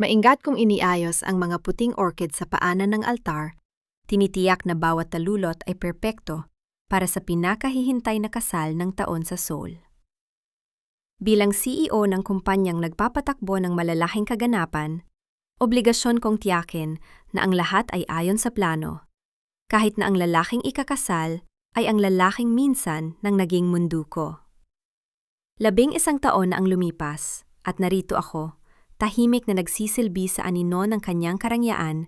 Maingat kong iniayos ang mga puting orchid sa paanan ng altar, tinitiyak na bawat talulot ay perpekto para sa pinakahihintay na kasal ng taon sa Seoul. Bilang CEO ng kumpanyang nagpapatakbo ng malalaking kaganapan, obligasyon kong tiyakin na ang lahat ay ayon sa plano, kahit na ang lalaking ikakasal ay ang lalaking minsan ng naging mundo ko. 11 taon na ang lumipas at narito ako, tahimik na nagsisilbi sa anino ng kanyang karangyaan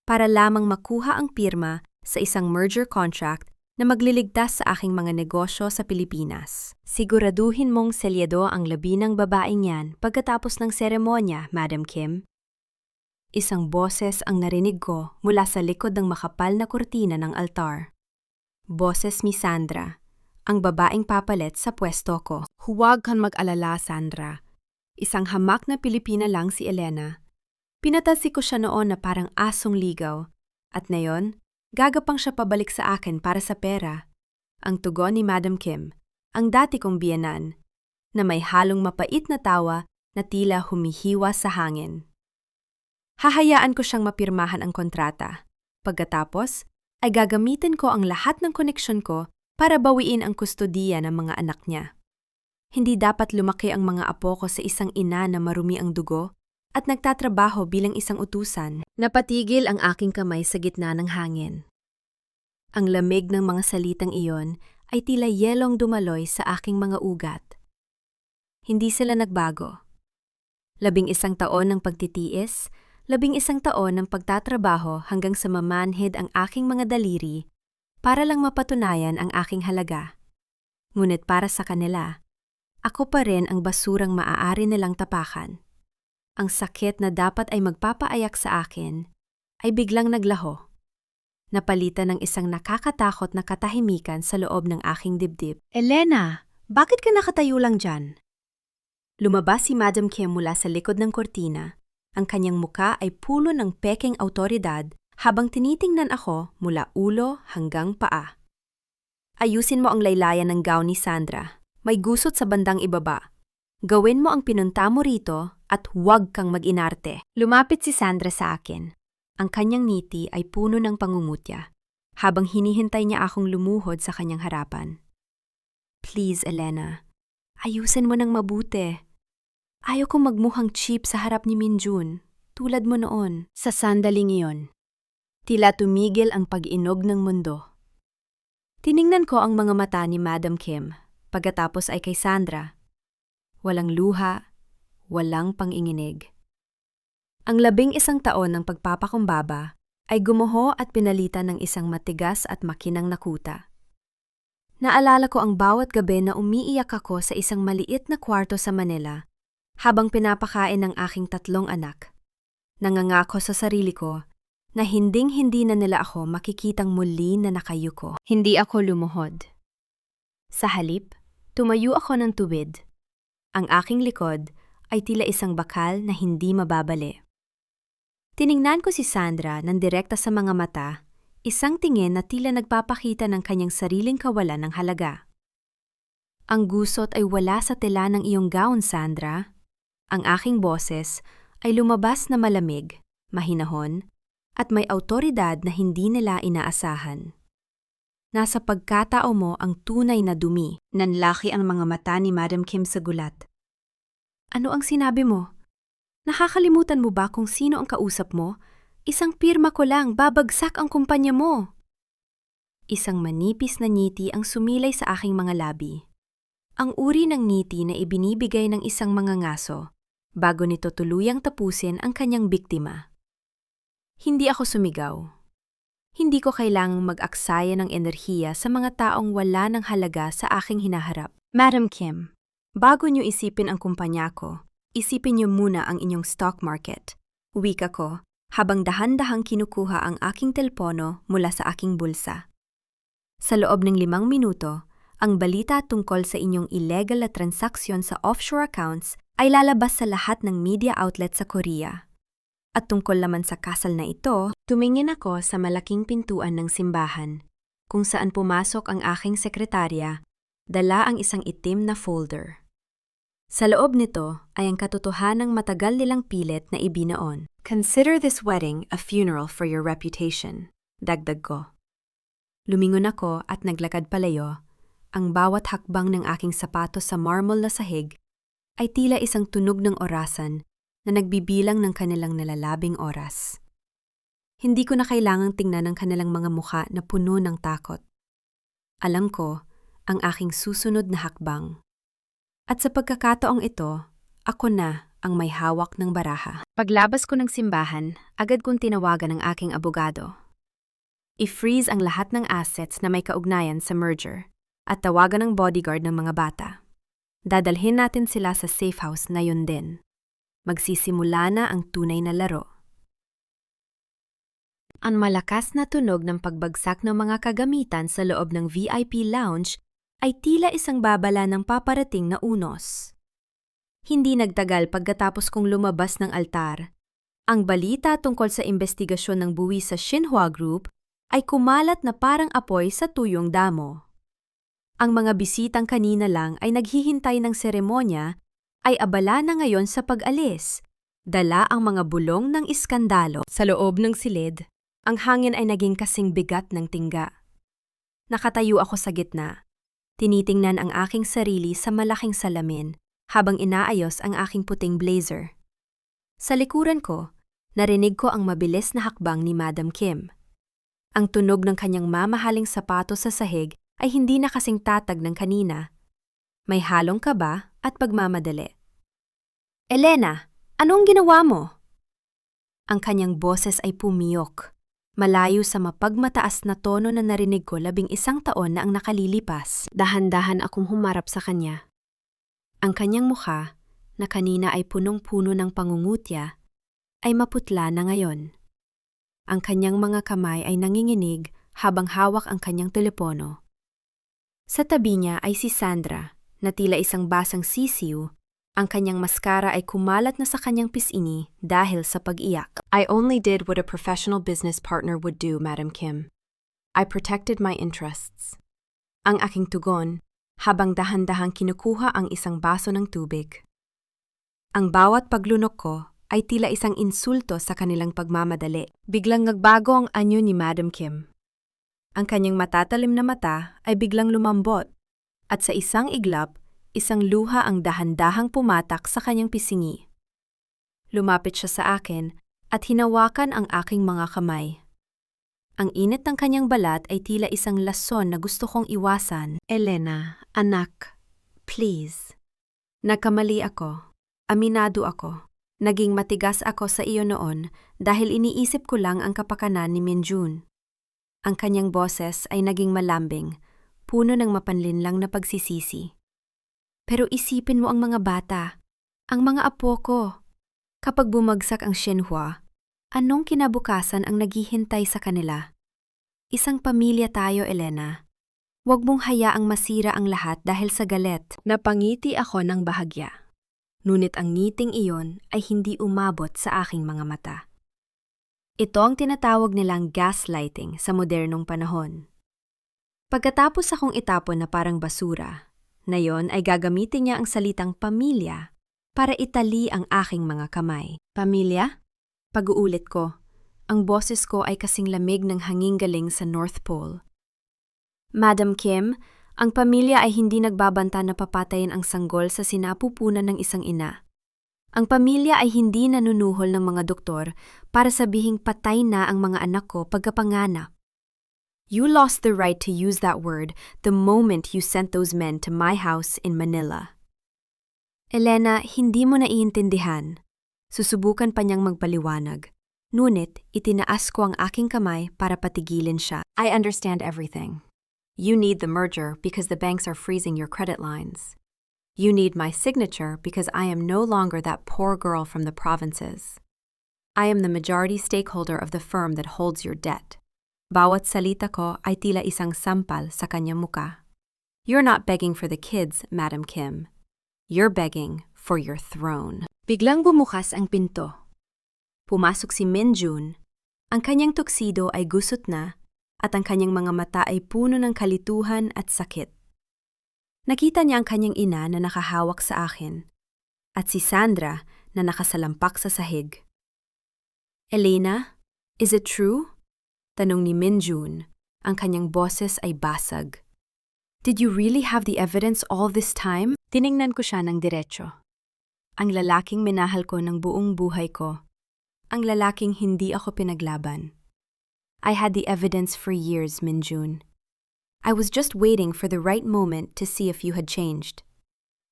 para lamang makuha ang pirma sa isang merger contract na magliligtas sa aking mga negosyo sa Pilipinas. Siguraduhin mong selyado ang labi ng babaeng yan pagkatapos ng seremonya, Madam Kim. Isang boses ang narinig ko mula sa likod ng makapal na kurtina ng altar. Boses ni Sandra, ang babaeng papalit sa pwesto ko. Huwag kang mag-alala, Sandra. Isang hamak na Pilipina lang si Elena. Pinatasi ko siya noon na parang asong ligaw, at ngayon, gagapang siya pabalik sa akin para sa pera. Ang tugon ni Madam Kim, ang dati kong biyenan, na may halong mapait na tawa na tila humihiwa sa hangin. Hahayaan ko siyang mapirmahan ang kontrata. Pagkatapos, ay gagamitin ko ang lahat ng koneksyon ko para bawiin ang kustodiya ng mga anak niya. Hindi dapat lumaki ang mga apo ko sa isang ina na marumi ang dugo at nagtatrabaho bilang isang utusan. Napatigil ang aking kamay sa gitna ng hangin. Ang lamig ng mga salitang iyon ay tila yelong dumaloy sa aking mga ugat. Hindi sila nagbago. 11 taon ng pagtitiis, 11 taon ng pagtatrabaho hanggang sa mamanhid ang aking mga daliri para lang mapatunayan ang aking halaga. Ngunit para sa kanila, ako pa rin ang basurang maaari nilang tapakan. Ang sakit na dapat ay magpapaayak sa akin ay biglang naglaho. Napalitan ng isang nakakatakot na katahimikan sa loob ng aking dibdib. Elena, bakit ka nakatayo lang dyan? Lumabas si Madam Kim mula sa likod ng kortina. Ang kanyang muka ay pulo ng pekeng awtoridad habang tinitingnan ako mula ulo hanggang paa. Ayusin mo ang laylayan ng gown ni Sandra. May gusot sa bandang ibaba. Gawin mo ang pinunta mo rito at huwag kang mag-inarte. Lumapit si Sandra sa akin. Ang kanyang ngiti ay puno ng pangungutya, habang hinihintay niya akong lumuhod sa kanyang harapan. Please, Elena, ayusin mo ng mabuti. Ayaw kong magmukhang cheap sa harap ni Minjun, tulad mo noon. Sa sandaling iyon, tila tumigil ang pag-inog ng mundo. Tiningnan ko ang mga mata ni Madam Kim. Pagkatapos ay kay Sandra. Walang luha, walang panginginig. Ang 11 taon ng pagpapakumbaba ay gumuho at pinalitan ng isang matigas at makinang nakuta. Naalala ko ang bawat gabi na umiiyak ako sa isang maliit na kwarto sa Manila habang pinapakain ng aking 3 anak. Nangangako sa sarili ko na hinding-hindi na nila ako makikitang muli na nakayuko. Hindi ako lumuhod. Sa halip, tumayo ako ng tuwid. Ang aking likod ay tila isang bakal na hindi mababali. Tiningnan ko si Sandra ng direkta sa mga mata, isang tingin na tila nagpapakita ng kanyang sariling kawalan ng halaga. Ang gusot ay wala sa tela ng iyong gown, Sandra. Ang aking boses ay lumabas na malamig, mahinahon, at may awtoridad na hindi nila inaasahan. Nasa pagkatao mo ang tunay na dumi. Nanlaki ang mga mata ni Madam Kim sa gulat. Ano ang sinabi mo? Nakakalimutan mo ba kung sino ang kausap mo? Isang pirma ko lang, babagsak ang kumpanya mo. Isang manipis na ngiti ang sumilay sa aking mga labi. Ang uri ng ngiti na ibinibigay ng isang mangangaso bago nito tuluyang tapusin ang kanyang biktima. Hindi ako sumigaw. Hindi ko kailangang mag-aksaya ng enerhiya sa mga taong wala ng halaga sa aking hinaharap. Madam Kim, bago niyo isipin ang kumpanya ko, isipin niyo muna ang inyong stock market. Wika ko, habang dahan-dahang kinukuha ang aking telepono mula sa aking bulsa. Sa loob ng 5 minuto, ang balita tungkol sa inyong illegal na transaksyon sa offshore accounts ay lalabas sa lahat ng media outlet sa Korea. At tungkol naman sa kasal na ito, tumingin ako sa malaking pintuan ng simbahan, kung saan pumasok ang aking sekretarya, dala ang isang itim na folder. Sa loob nito ay ang katotohanang matagal nilang pilit na ibinaon. Consider this wedding a funeral for your reputation, dagdag ko. Lumingon ako at naglakad palayo. Ang bawat hakbang ng aking sapatos sa marmol na sahig ay tila isang tunog ng orasan na nagbibilang ng kanilang nalalabing oras. Hindi ko na kailangang tingnan ang kanilang mga mukha na puno ng takot. Alam ko ang aking susunod na hakbang. At sa pagkakataong ito, ako na ang may hawak ng baraha. Paglabas ko ng simbahan, agad kong tinawagan ang aking abogado. I-freeze ang lahat ng assets na may kaugnayan sa merger at tawagan ng bodyguard ng mga bata. Dadalhin natin sila sa safe house na yun din. Magsisimula na ang tunay na laro. Ang malakas na tunog ng pagbagsak ng mga kagamitan sa loob ng VIP lounge ay tila isang babala ng paparating na unos. Hindi nagtagal pagkatapos kong lumabas ng altar. Ang balita tungkol sa investigasyon ng buwi sa Xinhua Group ay kumalat na parang apoy sa tuyong damo. Ang mga bisitang kanina lang ay naghihintay ng seremonya ay abala na ngayon sa pag-alis. Dala ang mga bulong ng iskandalo. Sa loob ng silid, ang hangin ay naging kasing bigat ng tingga. Nakatayo ako sa gitna. Tinitingnan ang aking sarili sa malaking salamin habang inaayos ang aking puting blazer. Sa likuran ko, narinig ko ang mabilis na hakbang ni Madam Kim. Ang tunog ng kanyang mamahaling sapatos sa sahig ay hindi na kasing tatag ng kanina. May halong kaba at pagmamadali. "Elena, anong ginawa mo?" Ang kanyang boses ay pumiyok. Malayo sa mapagmataas na tono na narinig ko 11 taon na ang nakalilipas. Dahan-dahan akong humarap sa kanya. Ang kanyang mukha, na kanina ay punong-puno ng pangungutya, ay maputla na ngayon. Ang kanyang mga kamay ay nanginginig habang hawak ang kanyang telepono. Sa tabi niya ay si Sandra, na tila isang basang sisiw. Ang kanyang maskara ay kumalat na sa kanyang pisini dahil sa pag-iyak. "I only did what a professional business partner would do, Madam Kim. I protected my interests." Ang aking tugon, habang dahan-dahang kinukuha ang isang baso ng tubig. Ang bawat paglunok ko ay tila isang insulto sa kanilang pagmamadali. Biglang nagbago ang anyo ni Madam Kim. Ang kanyang matatalim na mata ay biglang lumambot, at sa isang iglap, isang luha ang dahan-dahang pumatak sa kanyang pisingi. Lumapit siya sa akin at hinawakan ang aking mga kamay. Ang init ng kanyang balat ay tila isang lason na gusto kong iwasan. "Elena, anak, please." Nagkamali ako. Aminado ako. Naging matigas ako sa iyo noon dahil iniisip ko lang ang kapakanan ni Minjun. Ang kanyang boses ay naging malambing, puno ng mapanlinlang na pagsisisi. "Pero isipin mo ang mga bata, ang mga apo ko. Kapag bumagsak ang Xinhua, anong kinabukasan ang naghihintay sa kanila? Isang pamilya tayo, Elena. Huwag mong hayaang masira ang lahat dahil sa galit." Napangiti ako ng bahagya. Ngunit ang ngiting iyon ay hindi umabot sa aking mga mata. Ito ang tinatawag nilang gaslighting sa modernong panahon. Pagkatapos akong itapon na parang basura, na yon ay gagamitin niya ang salitang pamilya para itali ang aking mga kamay. "Pamilya?" Pag-uulit ko. Ang boses ko ay kasing lamig ng hangin galing sa North Pole. "Madam Kim, ang pamilya ay hindi nagbabanta na papatayin ang sanggol sa sinapupunan ng isang ina. Ang pamilya ay hindi nanunuhol ng mga doktor para sabihing patay na ang mga anak ko pagkapanganak. You lost the right to use that word the moment you sent those men to my house in Manila." "Elena, hindi mo naiintindihan." Susubukan pa niyang magpaliwanag. Ngunit itinaas ko ang aking kamay para patigilin siya. "I understand everything. You need the merger because the banks are freezing your credit lines. You need my signature because I am no longer that poor girl from the provinces. I am the majority stakeholder of the firm that holds your debt." Bawat salita ko ay tila isang sampal sa kanyang muka. "You're not begging for the kids, Madam Kim. You're begging for your throne." Biglang bumukas ang pinto. Pumasok si Minjun. Ang kanyang tuksido ay gusot na at ang kanyang mga mata ay puno ng kalituhan at sakit. Nakita niya ang kanyang ina na nakahawak sa akin at si Sandra na nakasalampak sa sahig. Elena, is it true? Tanong ni Minjun. Ang kanyang boses ay basag. Did you really have the evidence all this time? Tiningnan ko siya ng diretso. Ang lalaking minahal ko ng buong buhay ko. Ang lalaking hindi ako pinaglaban. I had the evidence for years, Minjun. I was just waiting for the right moment to see if you had changed.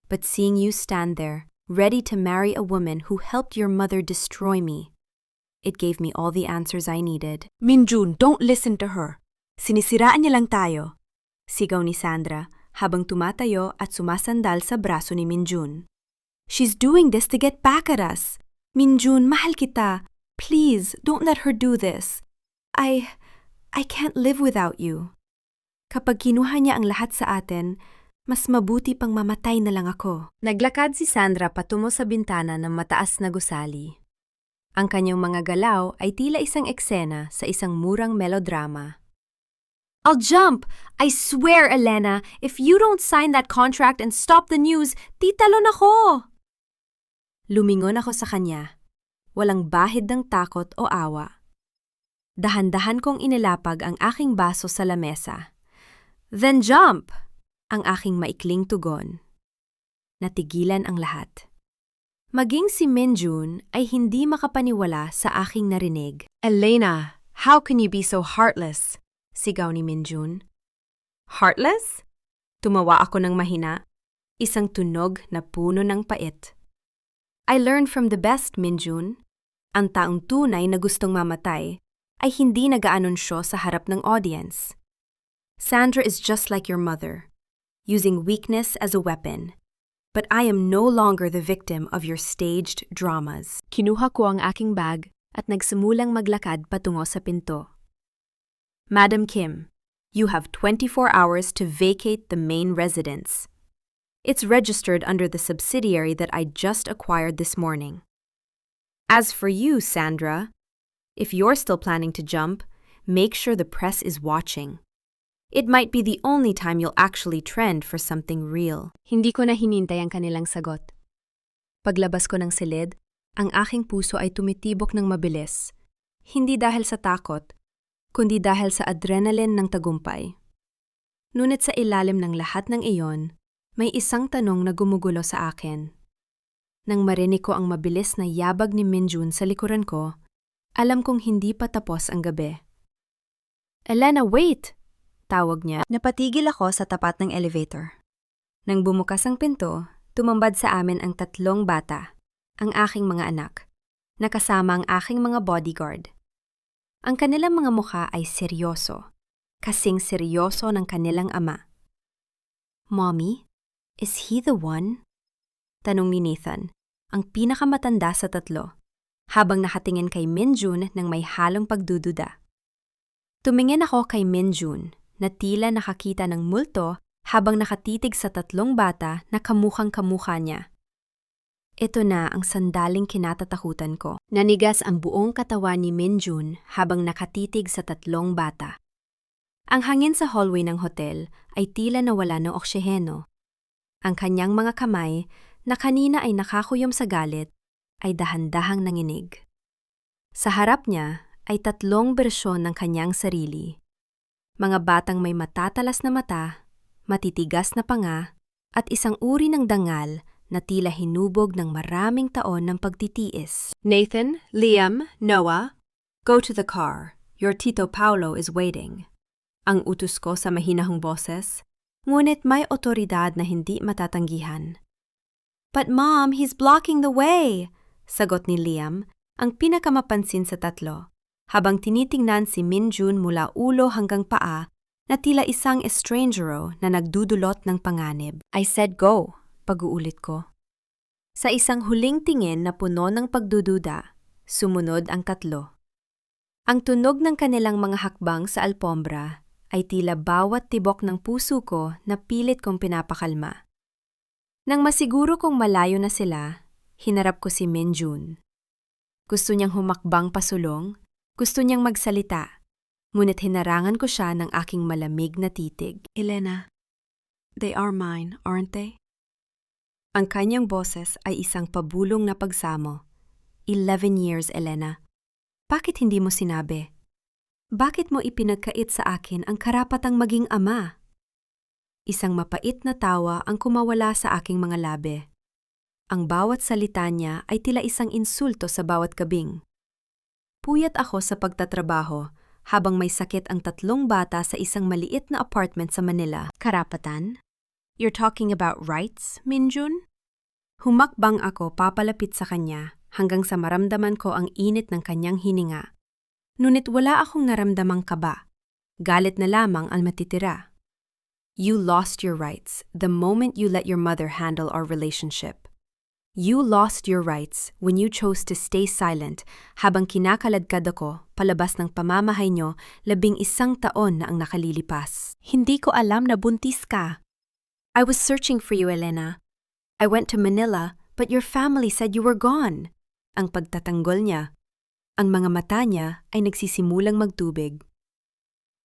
But seeing you stand there, ready to marry a woman who helped your mother destroy me, it gave me all the answers I needed. Minjun, don't listen to her. Sinisiraan niya lang tayo. Sigaw ni Sandra habang tumatayo at sumasandal sa braso ni Minjun. She's doing this to get back at us. Minjun, mahal kita. Please, don't let her do this. I can't live without you. Kapag kinuha niya ang lahat sa atin, mas mabuti pang mamatay na lang ako. Naglakad si Sandra patungo sa bintana ng mataas na gusali. Ang kanyang mga galaw ay tila isang eksena sa isang murang melodrama. I'll jump! I swear, Elena, if you don't sign that contract and stop the news, titalon ako! Lumingon ako sa kanya. Walang bahid ng takot o awa. Dahan-dahan kong inilapag ang aking baso sa lamesa. Then jump! Ang aking maikling tugon. Natigilan ang lahat. Maging si Minjun ay hindi makapaniwala sa aking narinig. Elena, how can you be so heartless? Sigaw ni Minjun. Heartless? Tumawa ako ng mahina. Isang tunog na puno ng pait. I learned from the best, Minjun. Ang taong tunay na gustong mamatay ay hindi nag-aanunsyo sa harap ng audience. Sandra is just like your mother, using weakness as a weapon. But I am no longer the victim of your staged dramas. Kinuha ko ang aking bag at nagsimulang maglakad patungo sa pinto. Madam Kim, you have 24 hours to vacate the main residence. It's registered under the subsidiary that I just acquired this morning. As for you, Sandra, if you're still planning to jump, make sure the press is watching. It might be the only time you'll actually trend for something real. Hindi ko na hinintay ang kanilang sagot. Paglabas ko ng silid, ang aking puso ay tumitibok ng mabilis. Hindi dahil sa takot, kundi dahil sa adrenaline ng tagumpay. Ngunit sa ilalim ng lahat ng iyon, may isang tanong na gumugulo sa akin. Nang marinig ko ang mabilis na yabag ni Minjun sa likuran ko, alam kong hindi pa tapos ang gabi. Elena, wait! Tawag niya. Napatigil ako sa tapat ng elevator. Nang bumukas ang pinto, tumambad sa amin ang 3 bata, ang aking mga anak, nakasama ang aking mga bodyguard. Ang kanilang mga mukha ay seryoso, kasing seryoso ng kanilang ama. Mommy, is he the one? Tanong ni Nathan, ang pinakamatanda sa 3, habang nakatingin kay Minjun ng may halong pagdududa. Tumingin ako kay Minjun, na tila nakakita ng multo habang nakatitig sa 3 bata na kamukhang-kamukha niya. Ito na ang sandaling kinatatakutan ko. Nanigas ang buong katawan ni Minjun habang nakatitig sa 3 bata. Ang hangin sa hallway ng hotel ay tila nawala ng oksiheno. Ang kanyang mga kamay, na kanina ay nakakuyom sa galit, ay dahan-dahang nanginig. Sa harap niya ay 3 bersyon ng kanyang sarili. Mga batang may matatalas na mata, matitigas na panga, at isang uri ng dangal na tila hinubog ng maraming taon ng pagtitiis. Nathan, Liam, Noah, go to the car. Your Tito Paulo is waiting. Ang utos ko sa mahinahong boses, ngunit may otoridad na hindi matatanggihan. But Mom, he's blocking the way! Sagot ni Liam, ang pinakamapansin sa 3. Habang tinitingnan si Minjun mula ulo hanggang paa na tila isang estrangero na nagdudulot ng panganib. I said go, pag-uulit ko. Sa isang huling tingin na puno ng pagdududa, sumunod ang 3. Ang tunog ng kanilang mga hakbang sa alpombra ay tila bawat tibok ng puso ko na pilit kong pinapakalma. Nang masiguro kong malayo na sila, hinarap ko si Minjun. Gusto niyang humakbang pasulong, gusto niyang magsalita, ngunit hinarangan ko siya ng aking malamig na titig. Elena, they are mine, aren't they? Ang kanyang boses ay isang pabulong na pagsamo. 11 years, Elena. Bakit hindi mo sinabi? Bakit mo ipinagkait sa akin ang karapatang maging ama? Isang mapait na tawa ang kumawala sa aking mga labi. Ang bawat salita niya ay tila isang insulto sa bawat gabing. Puyat ako sa pagtatrabaho habang may sakit ang 3 bata sa isang maliit na apartment sa Manila. Karapatan? You're talking about rights, Minjun? Humakbang ako papalapit sa kanya hanggang sa maramdaman ko ang init ng kanyang hininga. Ngunit wala akong naramdamang kaba. Galit na lamang ang matitira. You lost your rights the moment you let your mother handle our relationship. You lost your rights when you chose to stay silent habang kinakaladkad ako palabas ng pamamahay nyo 11 taon na ang nakalilipas. Hindi ko alam na buntis ka. I was searching for you, Elena. I went to Manila, but your family said you were gone. Ang pagtatanggol niya. Ang mga mata niya ay nagsisimulang magtubig.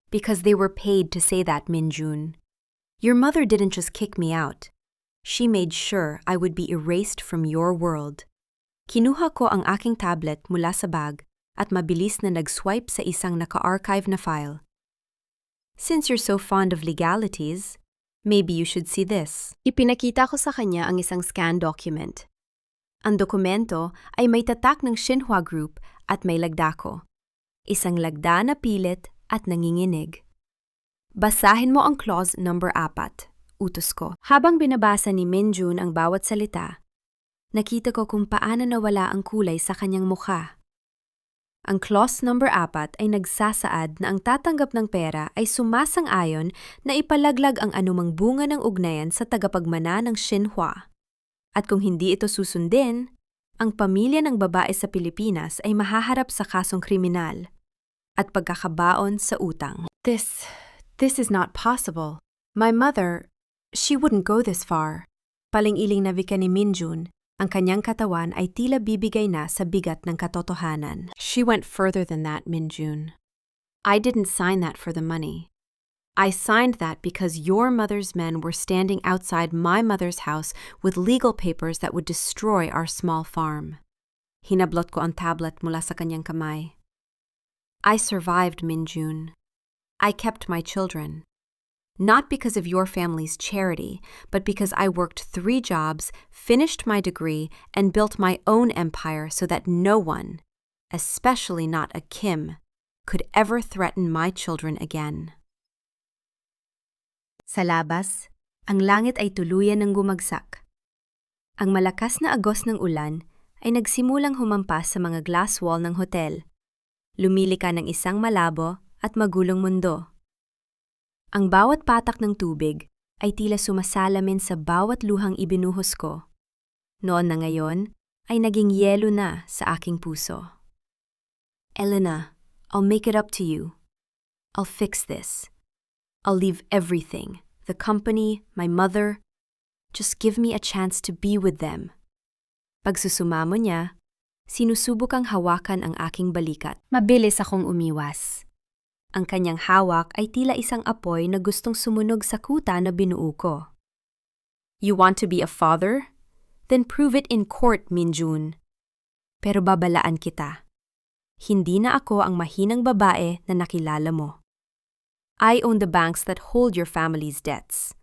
Because they were paid to say that, Minjun. Your mother didn't just kick me out. She made sure I would be erased from your world. Kinuha ko ang aking tablet mula sa bag at mabilis na nag-swipe sa isang naka-archive na file. Since you're so fond of legalities, maybe you should see this. Ipinakita ko sa kanya ang isang scan document. Ang dokumento ay may tatak ng Xinhua Group at may lagda ko. Isang lagda na pilit at nanginginig. Basahin mo ang clause number 4, utos ko. Habang binabasa ni Minjun ang bawat salita, nakita ko kung paano nawala ang kulay sa kanyang mukha. Ang clause number 4 ay nagsasaad na ang tatanggap ng pera ay sumasang-ayon na ipalaglag ang anumang bunga ng ugnayan sa tagapagmana ng Xinhua. At kung hindi ito susundin, ang pamilya ng babae sa Pilipinas ay mahaharap sa kasong kriminal at pagkakabaon sa utang. This is not possible. My mother, she wouldn't go this far. Paling-iling na wika ni Minjun, ang kanyang katawan ay tila bibigay na sa bigat ng katotohanan. She went further than that, Minjun. I didn't sign that for the money. I signed that because your mother's men were standing outside my mother's house with legal papers that would destroy our small farm. Hinablot ko ang tablet mula sa kanyang kamay. I survived, Minjun. I kept my children. Not because of your family's charity, but because I worked 3 jobs, finished my degree, and built my own empire so that no one, especially not a Kim, could ever threaten my children again. Sa labas, ang langit ay tuluyan ng gumagsak. Ang malakas na agos ng ulan ay nagsimulang humampas sa mga glass wall ng hotel. Lumili ka ng isang malabo at magulong mundo. Ang bawat patak ng tubig ay tila sumasalamin sa bawat luhang ibinuhos ko. Noon na ngayon ay naging yelo na sa aking puso. Elena, I'll make it up to you. I'll fix this. I'll leave everything, the company, my mother. Just give me a chance to be with them. Pagsusumamo niya, sinusubukang hawakan ang aking balikat. Mabilis akong umiwas. Ang kanyang hawak ay tila isang apoy na gustong sumunog sa kuta na binuo ko. You want to be a father? Then prove it in court, Minjun. Pero babalaan kita. Hindi na ako ang mahinang babae na nakilala mo. I own the banks that hold your family's debts.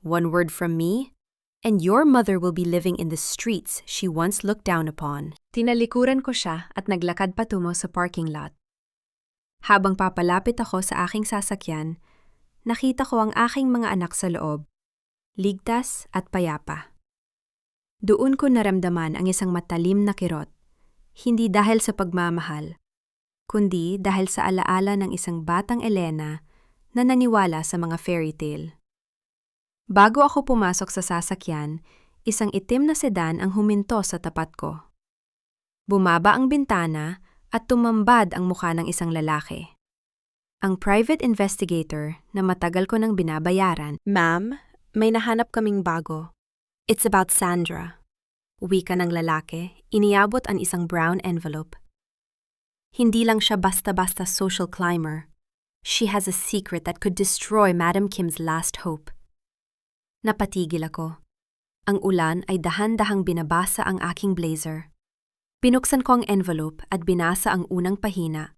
One word from me, and your mother will be living in the streets she once looked down upon. Tinalikuran ko siya at naglakad patungo sa parking lot. Habang papalapit ako sa aking sasakyan, nakita ko ang aking mga anak sa loob, ligtas at payapa. Doon ko naramdaman ang isang matalim na kirot, hindi dahil sa pagmamahal, kundi dahil sa alaala ng isang batang Elena na naniwala sa mga fairy tale. Bago ako pumasok sa sasakyan, isang itim na sedan ang huminto sa tapat ko. Bumaba ang bintana at tumambad ang mukha ng isang lalaki. Ang private investigator na matagal ko nang binabayaran. Ma'am, may nahanap kaming bago. It's about Sandra. Wika ng lalaki, iniabot ang isang brown envelope. Hindi lang siya basta-basta social climber. She has a secret that could destroy Madam Kim's last hope. Napatigil ako. Ang ulan ay dahan-dahang binabasa ang aking blazer. Binuksan ko ang envelope at binasa ang unang pahina.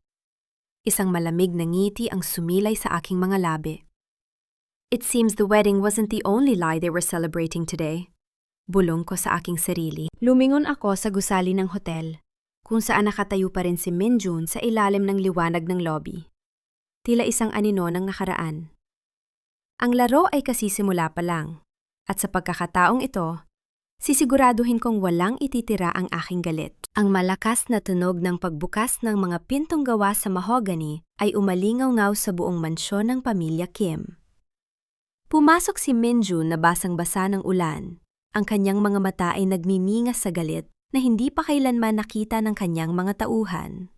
Isang malamig na ngiti ang sumilay sa aking mga labi. It seems the wedding wasn't the only lie they were celebrating today. Bulong ko sa aking sarili. Lumingon ako sa gusali ng hotel, kung saan nakatayo pa rin si Minjun sa ilalim ng liwanag ng lobby. Tila isang anino ng nakaraan. Ang laro ay kasisimula pa lang, at sa pagkakataong ito, sisiguraduhin kong walang ititira ang aking galit. Ang malakas na tunog ng pagbukas ng mga pintong gawa sa mahogany ay umalingaw-ngaw sa buong mansyon ng pamilya Kim. Pumasok si Minjun na basang-basa ng ulan. Ang kanyang mga mata ay nagmimingas sa galit na hindi pa kailanman nakita ng kanyang mga tauhan.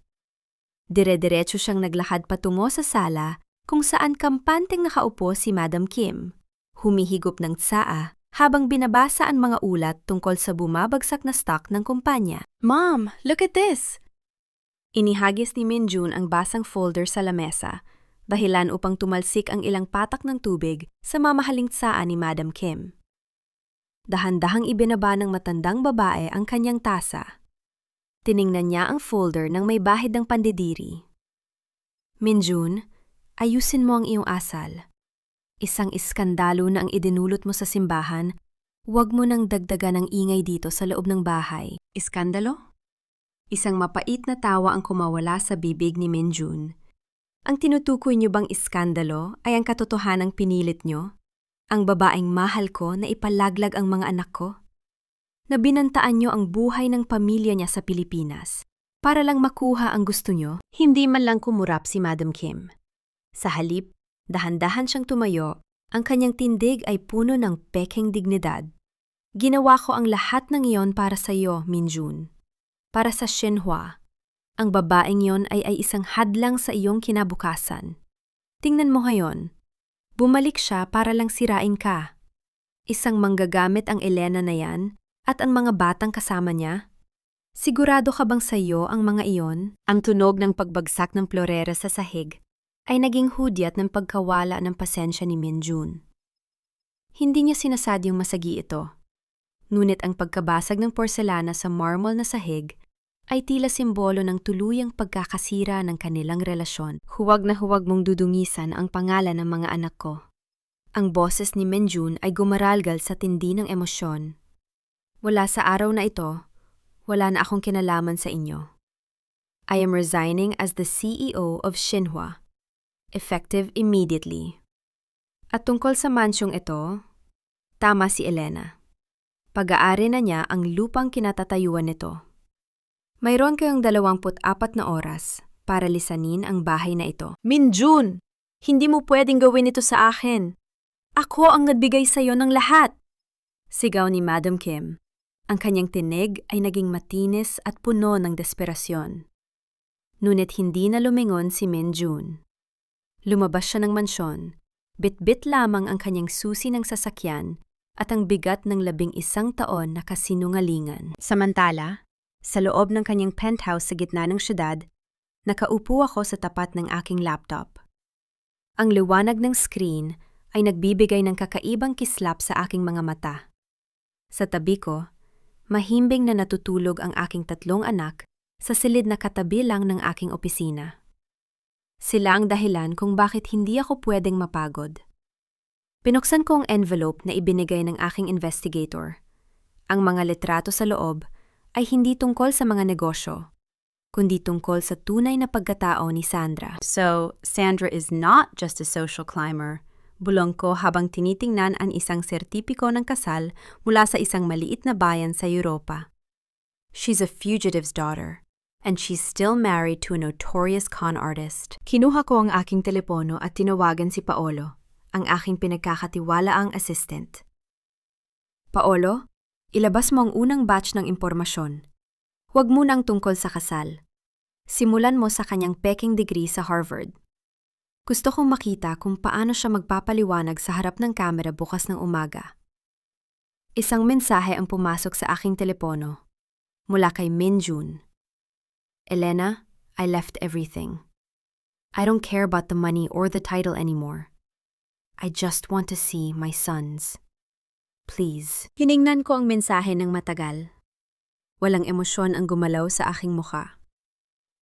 Dire-diretso siyang naglakad patungo sa sala kung saan kampanteng nakaupo si Madam Kim, humihigop ng tsaa habang binabasa ang mga ulat tungkol sa bumabagsak na stock ng kumpanya. "Mom, look at this!" Inihagis ni Minjun ang basang folder sa lamesa, dahilan upang tumalsik ang ilang patak ng tubig sa mamahaling tsaa ni Madam Kim. Dahan-dahang ibinaba ng matandang babae ang kanyang tasa. Tiningnan niya ang folder ng may bahid ng pandidiri. "Minjun, ayusin mo ang iyong asal. Isang iskandalo na ang idinulot mo sa simbahan, huwag mo nang dagdagan ng ingay dito sa loob ng bahay." "Iskandalo?" Isang mapait na tawa ang kumawala sa bibig ni Minjun. "Ang tinutukoy niyo bang iskandalo ay ang katotohanang pinilit niyo? Ang babaeng mahal ko na ipalaglag ang mga anak ko? Na binantaan niyo ang buhay ng pamilya niya sa Pilipinas para lang makuha ang gusto niyo?" Hindi man lang kumurap si Madam Kim. Sa halip, dahan-dahan siyang tumayo, ang kanyang tindig ay puno ng pekeng dignidad. "Ginawa ko ang lahat ng iyon para sa iyo, Minjun. Para sa Shinhwa. Ang babaeng iyon ay isang hadlang sa iyong kinabukasan. Tingnan mo ngayon. Bumalik siya para lang sirain ka. Isang manggagamit ang Elena na yan at ang mga batang kasama niya. Sigurado ka bang sa iyo ang mga iyon?" Ang tunog ng pagbagsak ng plorera sa sahig ay naging hudyat ng pagkawala ng pasensya ni Minjun. Hindi niya sinasadyang masagi ito. Ngunit ang pagkabasag ng porselana sa marble na sahig ay tila simbolo ng tuluyang pagkakasira ng kanilang relasyon. "Huwag na huwag mong dudungisan ang pangalan ng mga anak ko." Ang boses ni Minjun ay gumaralgal sa tindi ng emosyon. "Wala sa araw na ito, wala na akong kinalaman sa inyo. I am resigning as the CEO of Shinhwa, effective immediately." At tungkol sa mansyong ito, tama si Elena. Pag-aari na niya ang lupang kinatatayuan nito. Mayroon kayong 24 na oras para lisanin ang bahay na ito. "Minjun! Hindi mo pwedeng gawin ito sa akin. Ako ang nagbigay sa iyo ng lahat!" Sigaw ni Madam Kim. Ang kanyang tinig ay naging matinis at puno ng desperasyon. Ngunit hindi na lumingon si Minjun. Lumabas siya ng mansyon, bit-bit lamang ang kanyang susi ng sasakyan at ang bigat ng 11 taon na kasinungalingan. Samantala, sa loob ng kanyang penthouse sa gitna ng syudad, nakaupo ako sa tapat ng aking laptop. Ang liwanag ng screen ay nagbibigay ng kakaibang kislap sa aking mga mata. Sa tabi ko, mahimbing na natutulog ang aking 3 anak sa silid na katabi lang ng aking opisina. Sila ang dahilan kung bakit hindi ako pwedeng mapagod. Pinuksan ko ang envelope na ibinigay ng aking investigator. Ang mga litrato sa loob ay hindi tungkol sa mga negosyo, kundi tungkol sa tunay na pagkatao ni Sandra. "So, Sandra is not just a social climber," bulong ko habang tinitingnan ang isang sertipiko ng kasal mula sa isang maliit na bayan sa Europa. "She's a fugitive's daughter, and she's still married to a notorious con artist." Kinuha ko ang aking telepono at tinawagan si Paolo, ang aking pinagkakatiwalaang assistant. "Paolo, ilabas mo ang unang batch ng impormasyon. Huwag munang tungkol sa kasal. Simulan mo sa kanyang peking degree sa Harvard. Gusto kong makita kung paano siya magpapaliwanag sa harap ng kamera bukas ng umaga." Isang mensahe ang pumasok sa aking telepono mula kay Minjun. "Elena, I left everything. I don't care about the money or the title anymore. I just want to see my sons." please. Hiningnan ko ang mensahe ng matagal. Walang emosyon ang gumalaw sa aking muka.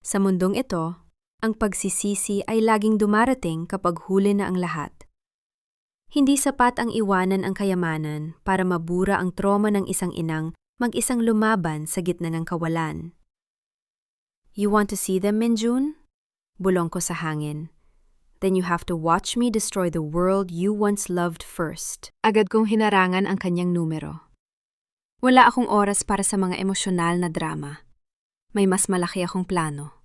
Sa mundong ito, ang pagsisisi ay laging dumarating kapag huli na ang lahat. Hindi sapat ang iwanan ang kayamanan para mabura ang trauma ng isang inang mag-isang lumaban sa gitna ng kawalan. You want to see them, Minjun? Bulong ko sa hangin. Then you have to watch me destroy the world you once loved first. Agad kong hinarangan ang kanyang numero. Wala akong oras para sa mga emosyonal na drama. May mas malaki akong plano.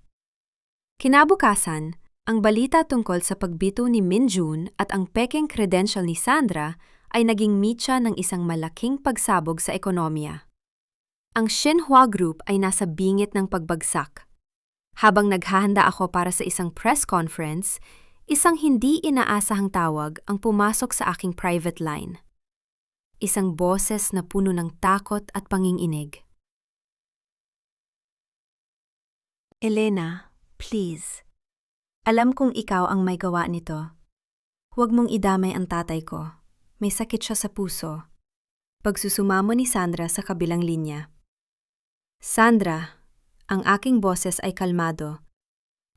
Kinabukasan, ang balita tungkol sa pagbito ni Minjun at ang pekeng credential ni Sandra ay naging mitya ng isang malaking pagsabog sa ekonomiya. Ang Xinhua Group ay nasa bingit ng pagbagsak. Habang naghahanda ako para sa isang press conference, isang hindi inaasahang tawag ang pumasok sa aking private line. Isang boses na puno ng takot at panginginig. Elena, please. Alam kong ikaw ang may gawa nito. Huwag mong idamay ang tatay ko. May sakit siya sa puso. Pagsusumamo ni Sandra sa kabilang linya. Sandra, ang aking boses ay kalmado.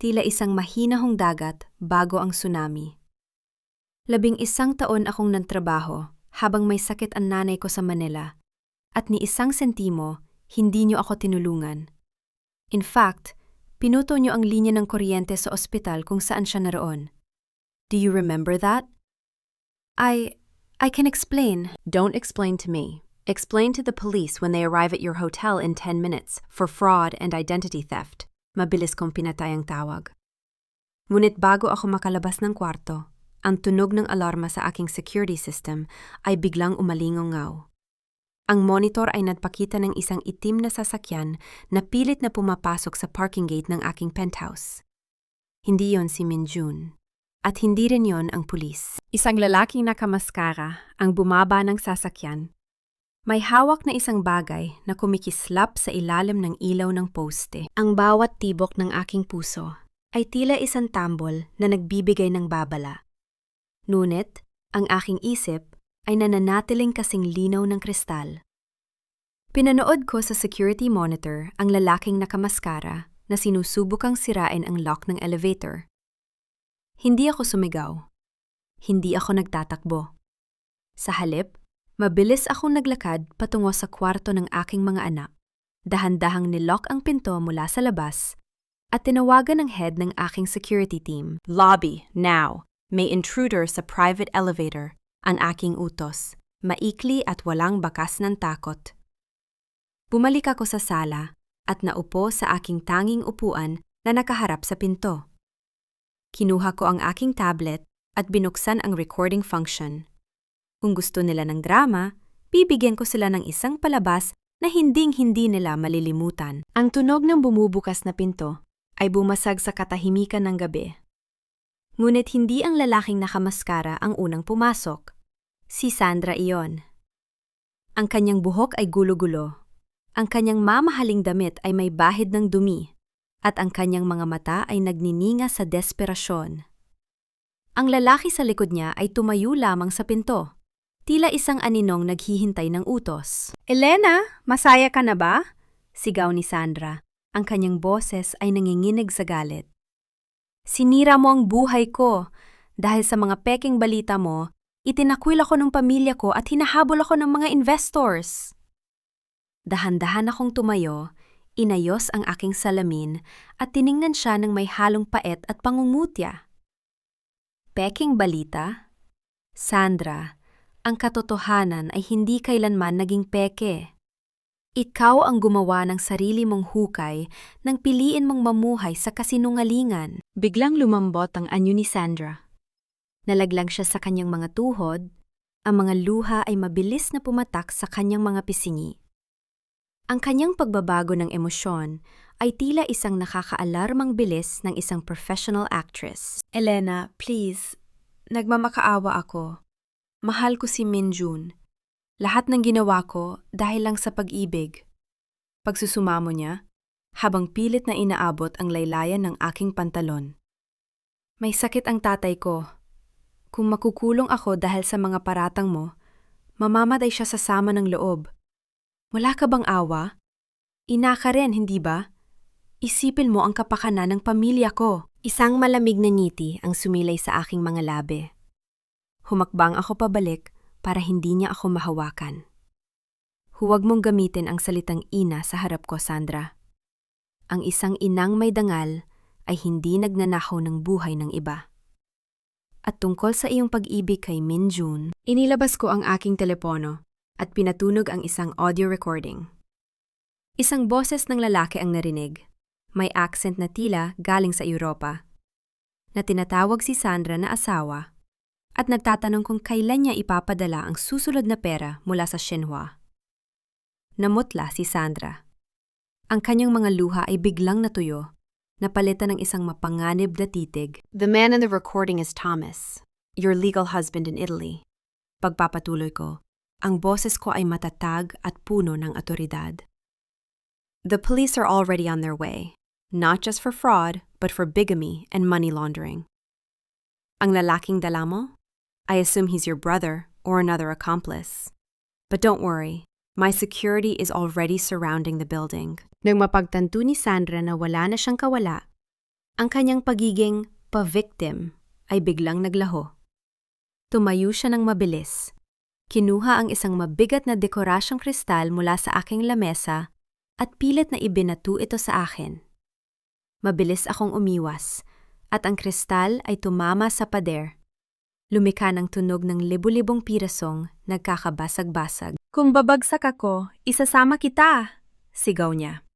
Tila isang mahinahong dagat bago ang tsunami. 11 taon akong nagtrabaho habang may sakit ang nanay ko sa Manila at ni isang sentimo hindi niyo ako tinulungan. In fact, pinuto niyo ang linya ng kuryente sa ospital kung saan siya naroon. Do you remember that? I can explain. Don't explain to me. Explain to the police when they arrive at your hotel in 10 minutes for fraud and identity theft. Mabilis kong pinatay ang tawag. Ngunit bago ako makalabas ng kwarto, ang tunog ng alarma sa aking security system ay biglang umalingaw. Ang monitor ay nagpakita ng isang itim na sasakyan na pilit na pumapasok sa parking gate ng aking penthouse. Hindi yon si Minjun. At hindi rin yon ang pulis. Isang lalaking nakamaskara ang bumaba ng sasakyan. May hawak na isang bagay na kumikislap sa ilalim ng ilaw ng poste. Ang bawat tibok ng aking puso ay tila isang tambol na nagbibigay ng babala. Ngunit, ang aking isip ay nananatiling kasing linaw ng kristal. Pinanood ko sa security monitor ang lalaking nakamaskara na sinusubukang sirain ang lock ng elevator. Hindi ako sumigaw. Hindi ako nagtatakbo. Sa halip, mabilis akong naglakad patungo sa kwarto ng aking mga anak. Dahan-dahang nilock ang pinto mula sa labas at tinawagan ng head ng aking security team. Lobby, now. May intruder sa private elevator. Ang aking utos. Maikli at walang bakas ng takot. Bumalik ako sa sala at naupo sa aking tanging upuan na nakaharap sa pinto. Kinuha ko ang aking tablet at binuksan ang recording function. Kung gusto nila ng drama, bibigyan ko sila ng isang palabas na hinding-hindi nila malilimutan. Ang tunog ng bumubukas na pinto ay bumasag sa katahimikan ng gabi. Ngunit hindi ang lalaking nakamaskara ang unang pumasok. Si Sandra iyon. Ang kanyang buhok ay gulo-gulo. Ang kanyang mamahaling damit ay may bahid ng dumi. At ang kanyang mga mata ay nagnininga sa desperasyon. Ang lalaki sa likod niya ay tumayo lamang sa pinto. Tila isang aninong naghihintay ng utos. Elena, masaya ka na ba? Sigaw ni Sandra. Ang kanyang boses ay nanginginig sa galit. Sinira mo ang buhay ko. Dahil sa mga peking balita mo, itinakwil ako ng pamilya ko at hinahabol ako ng mga investors. Dahan-dahan akong tumayo, inayos ang aking salamin at tiningnan siya ng may halong pait at pangungutya. Peking balita? Sandra, ang katotohanan ay hindi kailanman naging peke. Ikaw ang gumawa ng sarili mong hukay nang piliin mong mamuhay sa kasinungalingan. Biglang lumambot ang anyo ni Sandra. Nalaglag siya sa kanyang mga tuhod, ang mga luha ay mabilis na pumatak sa kanyang mga pisngi. Ang kanyang pagbabago ng emosyon ay tila isang nakakaalarmang bilis ng isang professional actress. Elena, please, nagmamakaawa ako. Mahal ko si Minjun. Lahat ng ginawa ko dahil lang sa pag-ibig. Pagsusumamo niya, habang pilit na inaabot ang laylayan ng aking pantalon. May sakit ang tatay ko. Kung makukulong ako dahil sa mga paratang mo, Mamamatay siya sa sama ng loob. Wala ka bang awa? Ina ka rin, hindi ba? Isipin mo ang kapakanan ng pamilya ko. Isang malamig na ngiti ang sumilay sa aking mga labi. Humakbang ako pabalik para hindi niya ako mahawakan. Huwag mong gamitin ang salitang ina sa harap ko, Sandra. Ang isang inang may dangal ay hindi nagnanakaw ng buhay ng iba. At tungkol sa iyong pag-ibig kay Min Jun, inilabas ko ang aking telepono at pinatunog ang isang audio recording. Isang boses ng lalaki ang narinig, may accent na tila galing sa Europa, na tinatawag si Sandra na asawa at nagtatanong kung kailan niya ipapadala ang susunod na pera mula sa Shinhua. Namutla si Sandra. Ang kanyang mga luha ay biglang natuyo, napalitan ng isang mapanganib na titig. The man in the recording is Thomas, your legal husband in Italy. Pagpapatuloy ko, ang boses ko ay matatag at puno ng otoridad. The police are already on their way, not just for fraud, but for bigamy and money laundering. Ang lalaking dala mo? I assume he's your brother or another accomplice. But don't worry, my security is already surrounding the building. Nang mapagtanto ni Sandra na wala na siyang kawala, ang kanyang pagiging pa-victim ay biglang naglaho. Tumayo siya ng mabilis. Kinuha ang isang mabigat na dekorasyong kristal mula sa aking lamesa at pilit na ibinato ito sa akin. Mabilis akong umiwas at ang kristal ay tumama sa pader. Lumika ng tunog ng libu-libong pirasong nagkakabasag-basag. Kung babagsak ako, isasama kita! Sigaw niya.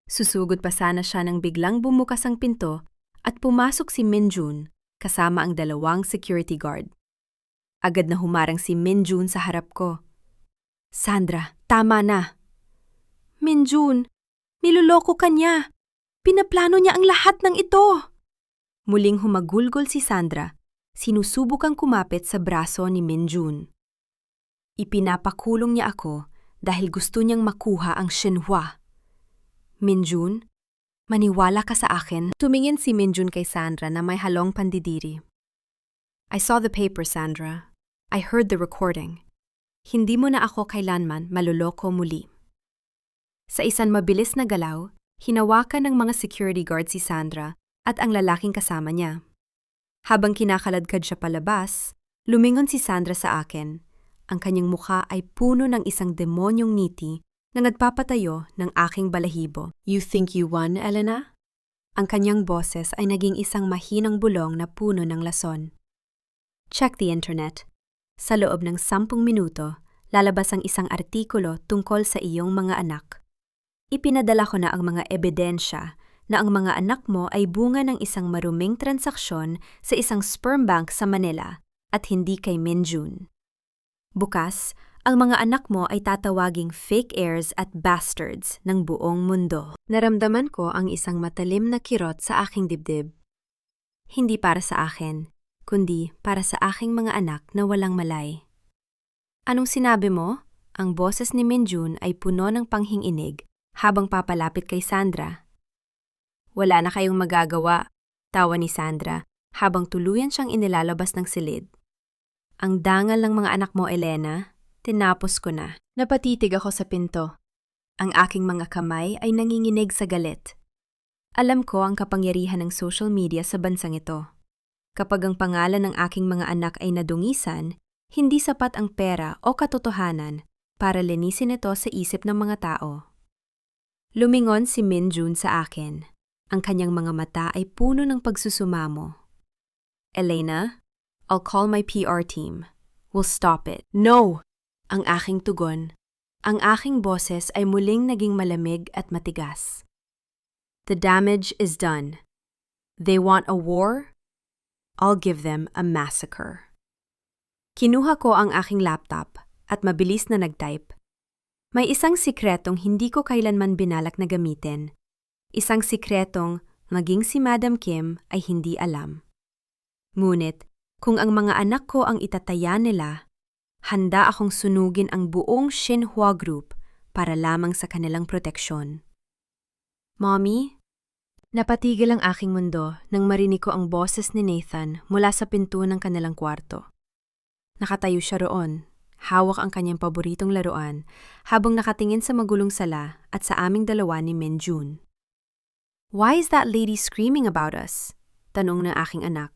Susugod pa sana siya nang biglang bumukas ang pinto at pumasok si Min Jun kasama ang dalawang security guard. Agad na humarang si Min Jun sa harap ko. Sandra, tama na. Min Jun, niloloko ka niya. Pinaplano niya ang lahat ng ito. Muling humagulgol si Sandra, sinusubukang kumapit sa braso ni Min Jun. Ipinapakulong niya ako dahil gusto niyang makuha ang Shinhua. Min Jun, maniwala ka sa akin. Tumingin si Min Jun kay Sandra na may halong pandidiri. I saw the paper, Sandra. I heard the recording. Hindi mo na ako kailanman maluloko muli. Sa isang mabilis na galaw, hinawakan ng mga security guard si Sandra at ang lalaking kasama niya. Habang kinakaladkad siya palabas, lumingon si Sandra sa akin. Ang kanyang mukha ay puno ng isang demonyong ngiti na nagpapatayo ng aking balahibo. You think you won, Elena? Ang kanyang boses ay naging isang mahinang bulong na puno ng lason. Check the internet. Sa loob ng 10 minuto, lalabas ang isang artikulo tungkol sa iyong mga anak. Ipinadala ko na ang mga ebidensya na ang mga anak mo ay bunga ng isang maruming transaksyon sa isang sperm bank sa Manila at hindi kay Min Jun. Bukas, ang mga anak mo ay tatawaging fake heirs at bastards ng buong mundo. Naramdaman ko ang isang matalim na kirot sa aking dibdib. Hindi para sa akin, kundi para sa aking mga anak na walang malay. Anong sinabi mo? Ang boses ni Min Jun ay puno ng panghinginig habang papalapit kay Sandra. Wala na kayong magagawa, tawa ni Sandra habang tuluyan siyang inilalabas ng silid. Ang dangal ng mga anak mo, Elena, tinapos ko na. Napatitig ako sa pinto. Ang aking mga kamay ay nanginginig sa galit. Alam ko ang kapangyarihan ng social media sa bansang ito. Kapag ang pangalan ng aking mga anak ay nadungisan, hindi sapat ang pera o katotohanan para linisin ito sa isip ng mga tao. Lumingon si Min Jun sa akin. Ang kanyang mga mata ay puno ng pagsusumamo. Elena, I'll call my PR team. We'll stop it. No! Ang aking tugon. Ang aking boses ay muling naging malamig at matigas. The damage is done. They want a war? I'll give them a massacre. Kinuha ko ang aking laptop at mabilis na nag-type. May isang sikretong hindi ko kailanman binalak na gamitin. Isang sikretong maging si Madam Kim ay hindi alam. Ngunit, kung ang mga anak ko ang itataya nila, handa akong sunugin ang buong Shinhua Group para lamang sa kanilang proteksyon. Mommy? Napatigil ang aking mundo nang marinig ko ang boses ni Nathan mula sa pinto ng kanilang kwarto. Nakatayo siya roon, hawak ang kanyang paboritong laruan habang nakatingin sa magulong sala at sa aming dalawa ni Minjun. "Why is that lady screaming about us?" tanong ng aking anak.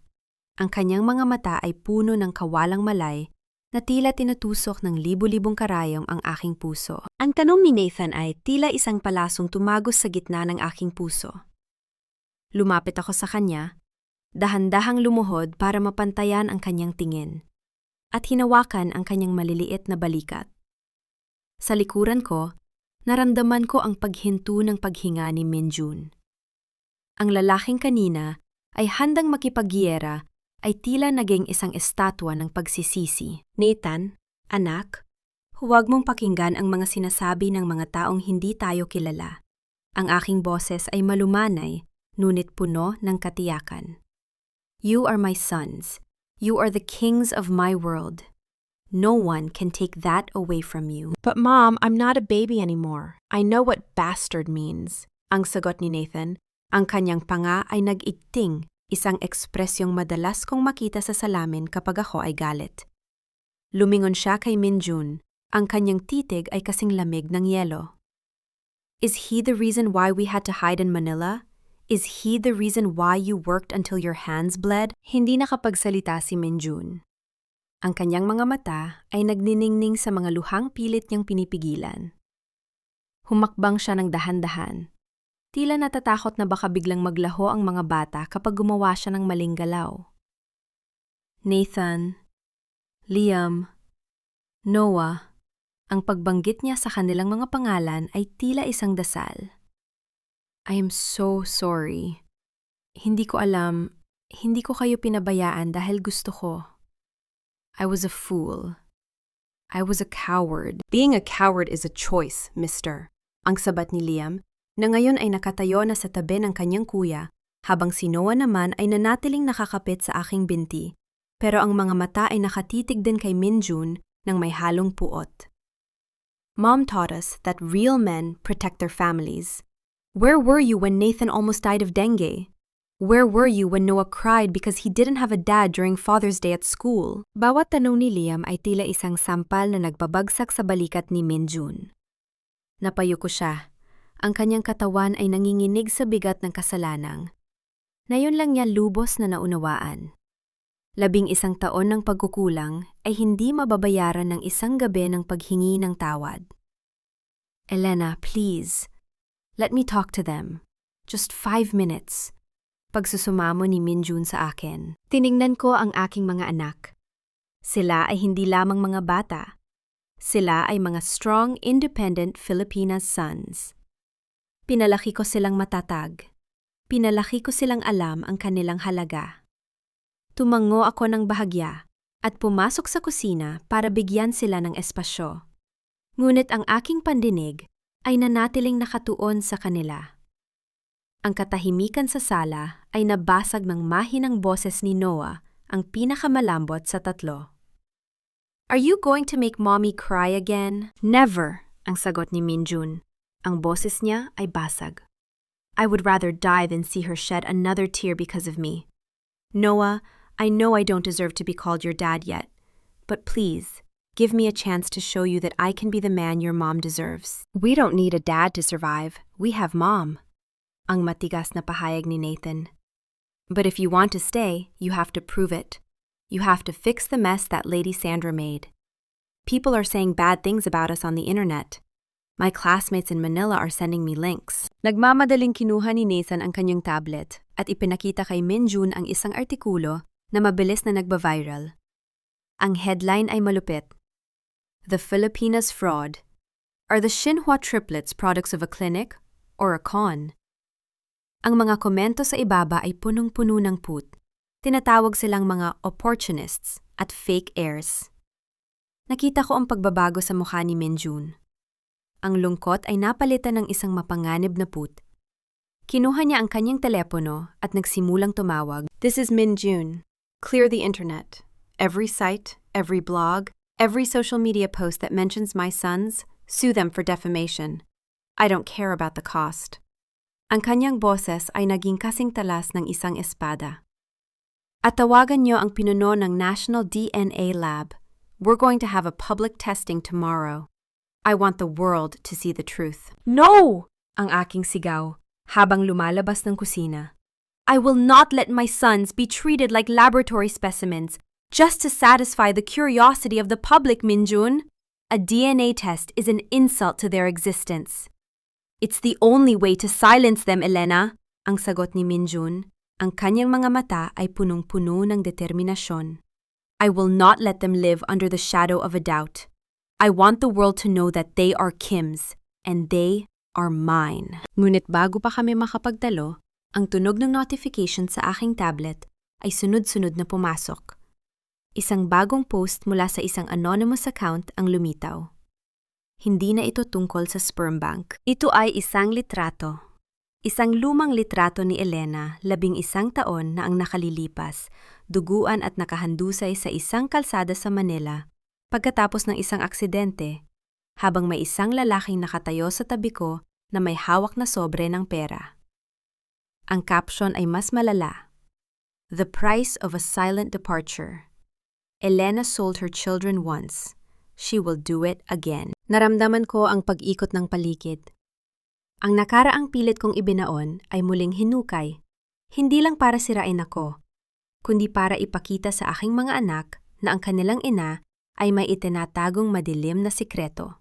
Ang kanyang mga mata ay puno ng kawalang malay na tila tinutusok ng libu-libong karayom ang aking puso. Ang tanong ni Nathan ay tila isang palasong tumagos sa gitna ng aking puso. Lumapit ako sa kanya, dahan-dahang lumuhod para mapantayan ang kanyang tingin, at hinawakan ang kanyang maliliit na balikat. Sa likuran ko, naramdaman ko ang paghinto ng paghinga ni Minjun. Ang lalaking kanina ay handang makipaggiyera ay tila naging isang estatwa ng pagsisisi. "Nathan, anak, huwag mong pakinggan ang mga sinasabi ng mga taong hindi tayo kilala." Ang aking boses ay malumanay, ngunit puno ng katiyakan. "You are my sons. You are the kings of my world. No one can take that away from you." "But Mom, I'm not a baby anymore. I know what bastard means." Ang sagot ni Nathan, ang kanyang panga ay nag-igting, isang ekspresyong madalas kong makita sa salamin kapag ako ay galit. Lumingon siya kay Minjun, ang kanyang titig ay kasing lamig ng yelo. "Is he the reason why we had to hide in Manila? Is he the reason why you worked until your hands bled?" Hindi nakapagsalita si Minjun. Ang kanyang mga mata ay nagniningning sa mga luhang pilit niyang pinipigilan. Humakbang siya ng dahan-dahan. Tila natatakot na baka biglang maglaho ang mga bata kapag gumawa siya ng maling galaw. "Nathan, Liam, Noah," ang pagbanggit niya sa kanilang mga pangalan ay tila isang dasal. "I am so sorry. Hindi ko alam, hindi ko kayo pinabayaan dahil gusto ko. I was a fool. I was a coward." "Being a coward is a choice, mister," ang sabat ni Liam, na ngayon ay nakatayo na sa tabi ng kanyang kuya, habang si Noah naman ay nanatiling nakakapit sa aking binti, pero ang mga mata ay nakatitig din kay Minjun ng may halong puot. "Mom taught us that real men protect their families. Where were you when Nathan almost died of dengue? Where were you when Noah cried because he didn't have a dad during Father's Day at school?" Bawat tanong ni Liam ay tila isang sampal na nagbabagsak sa balikat ni Minjun. Napayo ko siya. Ang kanyang katawan ay nanginginig sa bigat ng kasalanang. Ngayon lang niya lubos na naunawaan. 11 taon ng pagkukulang ay hindi mababayaran ng isang gabi ng paghingi ng tawad. "Elena, please. Let me talk to them. Just 5 minutes. Pagsusumamo ni Minjun sa akin. Tiningnan ko ang aking mga anak. Sila ay hindi lamang mga bata. Sila ay mga strong, independent Filipinas sons. Pinalaki ko silang matatag. Pinalaki ko silang alam ang kanilang halaga. Tumango ako ng bahagya at pumasok sa kusina para bigyan sila ng espasyo. Ngunit ang aking pandinig ay nanatiling nakatuon sa kanila. Ang katahimikan sa sala ay nabasag ng mahinang boses ni Noah, ang pinakamalambot sa tatlo. "Are you going to make mommy cry again?" "Never," ang sagot ni Minjun. Ang boses niya ay basag. "I would rather die than see her shed another tear because of me. Noah, I know I don't deserve to be called your dad yet, but please, give me a chance to show you that I can be the man your mom deserves." "We don't need a dad to survive. We have mom." Ang matigas na pahayag ni Nathan. "But if you want to stay, you have to prove it. You have to fix the mess that Lady Sandra made. People are saying bad things about us on the internet. My classmates in Manila are sending me links." Nagmamadaling kinuha ni Nathan ang kanyang tablet at ipinakita kay Minjun ang isang artikulo na mabilis na nagba-viral. Ang headline ay malupit. "The Filipinas Fraud. Are the Xinhua triplets products of a clinic or a con?" Ang mga komento sa ibaba ay punong-puno ng put. Tinatawag silang mga opportunists at fake heirs. Nakita ko ang pagbabago sa mukha ni Minjun. Ang lungkot ay napalitan ng isang mapanganib na put. Kinuha niya ang kanyang telepono at nagsimulang tumawag. "This is Minjun. Clear the internet. Every site, every blog, every social media post that mentions my sons, sue them for defamation. I don't care about the cost." Ang kanyang boses ay naging kasing talas ng isang espada. "At tawagan niyo ang pinuno ng National DNA Lab. We're going to have a public testing tomorrow. I want the world to see the truth. No! Ang aking sigaw, habang lumalabas ng kusina. I will not let my sons be treated like laboratory specimens just to satisfy the curiosity of the public, Minjun. A DNA test is an insult to their existence. It's the only way to silence them, Elena, ang sagot ni Minjun. Ang kanyang mga mata ay punong-puno ng determinasyon. I will not let them live under the shadow of a doubt. I want the world to know that they are Kim's, and they are mine. Ngunit bago pa kami makapagtalo, ang tunog ng notification sa aking tablet ay sunod-sunod na pumasok. Isang bagong post mula sa isang anonymous account ang lumitaw. Hindi na ito tungkol sa sperm bank. Ito ay isang litrato. Isang lumang litrato ni Elena, 11 taon na ang nakalilipas, duguan at nakahandusay sa isang kalsada sa Manila pagkatapos ng isang aksidente, habang may isang lalaking nakatayo sa tabi ko na may hawak na sobre ng pera. Ang caption ay mas malala. The price of a silent departure. Elena sold her children once. She will do it again. Naramdaman ko ang pag-ikot ng paligid. Ang nakaraang pilit kong ibinaon ay muling hinukay, hindi lang para sirain ako, kundi para ipakita sa aking mga anak na ang kanilang ina ay may itinatagong madilim na sikreto.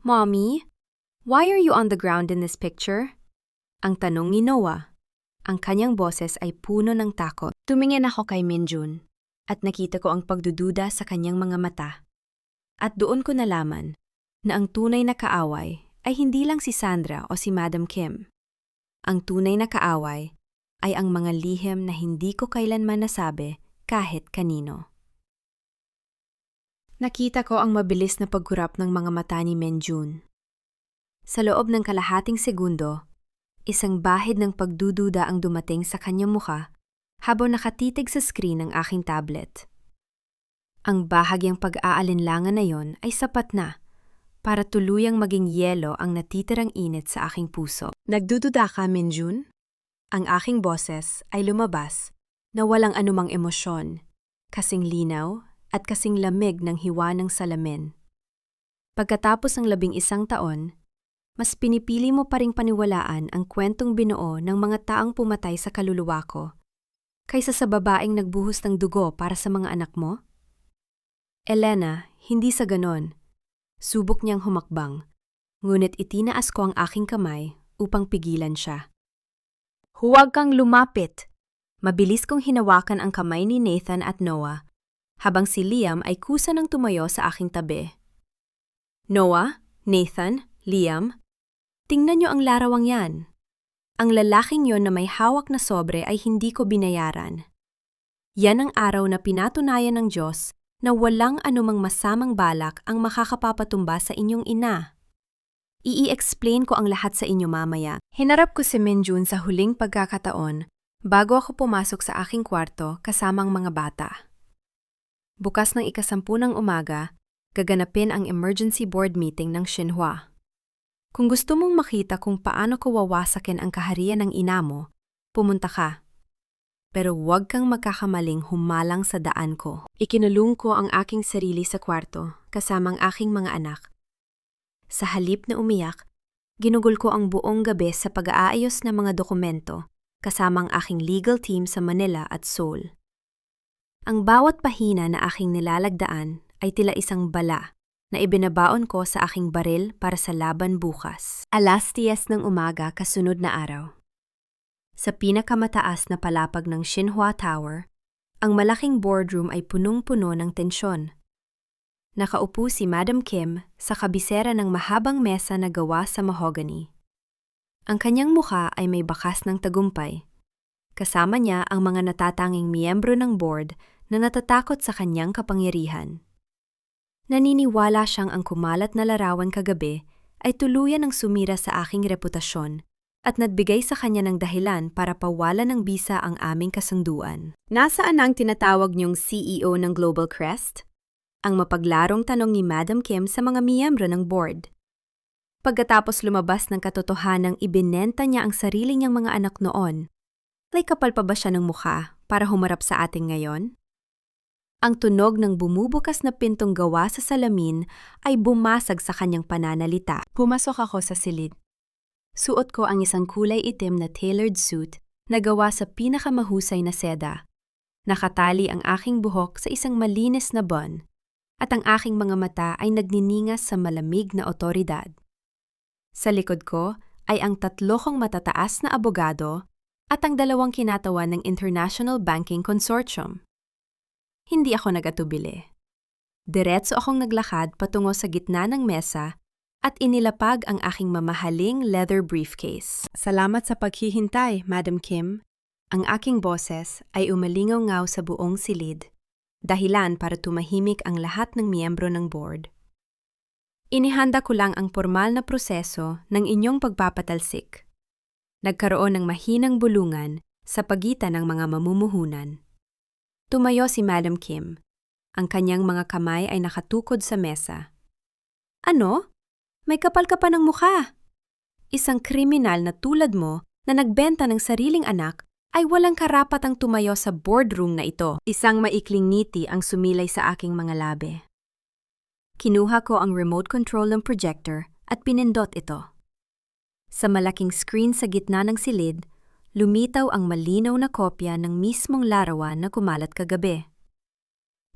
Mommy, why are you on the ground in this picture? Ang tanong ni Noah. Ang kanyang boses ay puno ng takot. Tumingin ako kay Minjun at nakita ko ang pagdududa sa kanyang mga mata. At doon ko nalaman na ang tunay na kaaway ay hindi lang si Sandra o si Madam Kim. Ang tunay na kaaway ay ang mga lihim na hindi ko kailanman nasabi kahit kanino. Nakita ko ang mabilis na pagkurap ng mga mata ni Minjun. Sa loob ng kalahating segundo, isang bahid ng pagdududa ang dumating sa kanyang mukha habang nakatitig sa screen ng aking tablet. Ang bahagyang pag-aalinlangan na yon ay sapat na para tuluyang maging yelo ang natitirang init sa aking puso. Nagdududa ka, Minjun? Ang aking boses ay lumabas na walang anumang emosyon, kasing linaw at kasing lamig ng hiwa ng salamin. Pagkatapos ng 11 taon, mas pinipili mo pa ring paniwalaan ang kwentong binuo ng mga taong pumatay sa kaluluwa ko, kaysa sa babaeng nagbuhos ng dugo para sa mga anak mo? Elena, hindi sa ganon. Subok niyang humakbang, ngunit itinaas ko ang aking kamay upang pigilan siya. Huwag kang lumapit! Mabilis kong hinawakan ang kamay ni Nathan at Noah, habang si Liam ay kusa ng tumayo sa aking tabi. Noah, Nathan, Liam, tingnan niyo ang larawang yan. Ang lalaking yon na may hawak na sobre ay hindi ko binayaran. Yan ang araw na pinatunayan ng Diyos na walang anumang masamang balak ang makakapapatumba sa inyong ina. I-explain ko ang lahat sa inyo mamaya. Hinarap ko si Minjun sa huling pagkakataon bago ako pumasok sa aking kwarto kasamang mga bata. Bukas ng 10:00 ng umaga, gaganapin ang emergency board meeting ng Xinhua. Kung gusto mong makita kung paano ko wawasakin ang kaharian ng ina mo, pumunta ka. Pero huwag kang magkakamaling humalang sa daan ko. Ikinulong ko ang aking sarili sa kwarto, kasamang aking mga anak. Sa halip na umiyak, ginugol ko ang buong gabi sa pag-aayos ng mga dokumento, kasamang aking legal team sa Manila at Seoul. Ang bawat pahina na aking nilalagdaan ay tila isang bala na ibinabaon ko sa aking baril para sa laban bukas. 10:00 ng umaga kasunod na araw. Sa pinakamataas na palapag ng Xinhua Tower, ang malaking boardroom ay punong-puno ng tensyon. Nakaupo si Madam Kim sa kabisera ng mahabang mesa na gawa sa mahogany. Ang kanyang mukha ay may bakas ng tagumpay. Kasama niya ang mga natatanging miyembro ng board na natatakot sa kanyang kapangyarihan. Naniniwala siyang ang kumalat na larawan kagabi ay tuluyan ng sumira sa aking reputasyon at nagbigay sa kanya ng dahilan para pawalan ng bisa ang aming kasunduan. Nasaan ang tinatawag niyong CEO ng Global Crest? Ang mapaglarong tanong ni Madam Kim sa mga miyembro ng board. Pagkatapos lumabas ng katotohanang ibinenta niya ang sarili niyang mga anak noon, may kapal pa ba siya ng mukha para humarap sa ating ngayon? Ang tunog ng bumubukas na pintong gawa sa salamin ay bumasag sa kanyang pananalita. Pumasok ako sa silid. Suot ko ang isang kulay itim na tailored suit na gawa sa pinakamahusay na seda. Nakatali ang aking buhok sa isang malinis na bun, at ang aking mga mata ay nagniningas sa malamig na otoridad. Sa likod ko ay ang 3 kong matataas na abogado at ang 2 kinatawan ng International Banking Consortium. Hindi ako nagatubili. Diretso akong naglakad patungo sa gitna ng mesa at inilapag ang aking mamahaling leather briefcase. Salamat sa paghihintay, Madam Kim. Ang aking boses ay umalingaw-ngaw sa buong silid, dahilan para tumahimik ang lahat ng miyembro ng board. Inihanda ko lang ang formal na proseso ng inyong pagpapatalsik. Nagkaroon ng mahinang bulungan sa pagitan ng mga mamumuhunan. Tumayo si Madam Kim. Ang kanyang mga kamay ay nakatukod sa mesa. Ano? May kapal ka pa ng mukha. Isang kriminal na tulad mo na nagbenta ng sariling anak ay walang karapatang tumayo sa boardroom na ito. Isang maikling ngiti ang sumilay sa aking mga labi. Kinuha ko ang remote control ng projector at pinindot ito. Sa malaking screen sa gitna ng silid, lumitaw ang malinaw na kopya ng mismong larawan na kumalat kagabi.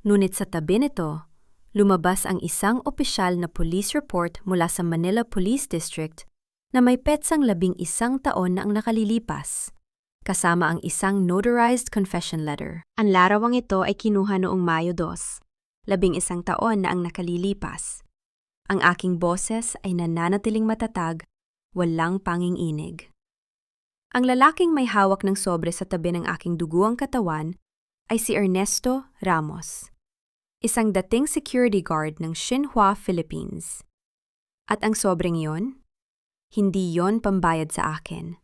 Ngunit sa tabi nito, lumabas ang isang opisyal na police report mula sa Manila Police District na may petsang 11 taon na ang nakalilipas, kasama ang isang notarized confession letter. Ang larawang ito ay kinuha noong Mayo 2, 11 taon na ang nakalilipas. Ang aking boses ay nananatiling matatag, walang panging-inig. Ang lalaking may hawak ng sobre sa tabi ng aking duguang katawan ay si Ernesto Ramos, isang dating security guard ng Xinhua, Philippines. At ang sobreng iyon? Hindi yon pambayad sa akin.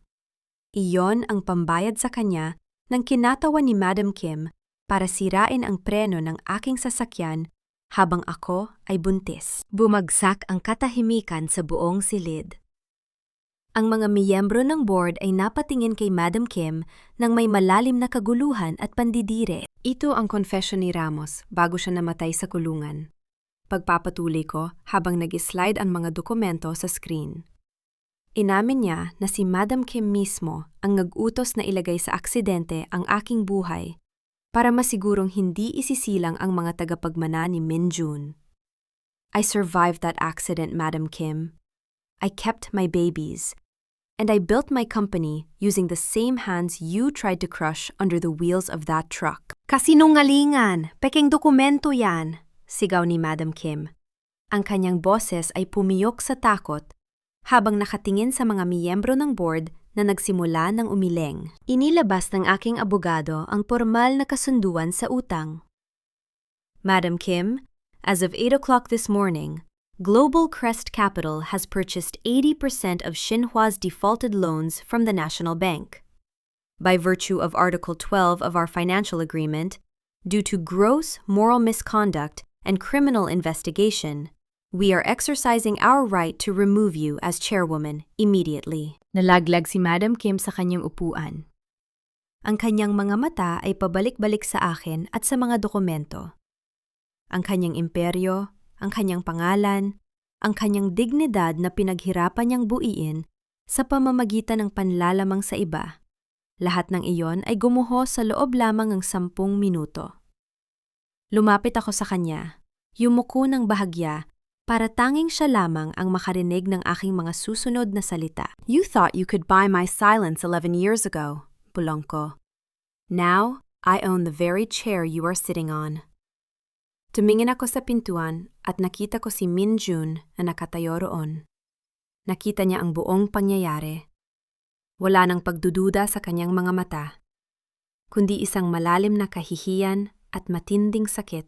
Iyon ang pambayad sa kanya ng kinatawan ni Madam Kim para sirain ang preno ng aking sasakyan habang ako ay buntis. Bumagsak ang katahimikan sa buong silid. Ang mga miyembro ng board ay napatingin kay Madam Kim nang may malalim na kaguluhan at pandidire. Ito ang confession ni Ramos bago siya namatay sa kulungan. Pagpapatuloy ko habang nag-slide ang mga dokumento sa screen. Inamin niya na si Madam Kim mismo ang nag-utos na ilagay sa aksidente ang aking buhay para masigurong hindi isisilang ang mga tagapagmana ni Min Jun. I survived that accident, Madam Kim. I kept my babies. And I built my company using the same hands you tried to crush under the wheels of that truck. Kasinungalingan! Peking dokumento yan! Sigaw ni Madam Kim. Ang kanyang boses ay pumiyok sa takot habang nakatingin sa mga miyembro ng board na nagsimula ng umileng. Inilabas ng aking abogado ang formal na kasunduan sa utang. Madam Kim, as of 8 o'clock this morning, Global Crest Capital has purchased 80% of Xinhua's defaulted loans from the National Bank. By virtue of Article 12 of our financial agreement, due to gross moral misconduct and criminal investigation, we are exercising our right to remove you as chairwoman immediately. Nalaglag si Madam Kim sa kanyang upuan. Ang kanyang mga mata ay pabalik-balik sa akin at sa mga dokumento. Ang kanyang imperyo, ang kanyang pangalan, ang kanyang dignidad na pinaghirapan niyang buuin sa pamamagitan ng panlalamang sa iba. Lahat ng iyon ay gumuho sa loob lamang ng 10 minuto. Lumapit ako sa kanya, yumuko ng bahagya para tanging siya lamang ang makarinig ng aking mga susunod na salita. You thought you could buy my silence 11 years ago, bulong ko. Now, I own the very chair you are sitting on. Tumingin ako sa pintuan at nakita ko si Min Jun na nakatayo roon. Nakita niya ang buong pangyayari. Wala nang pagdududa sa kanyang mga mata, kundi isang malalim na kahihiyan at matinding sakit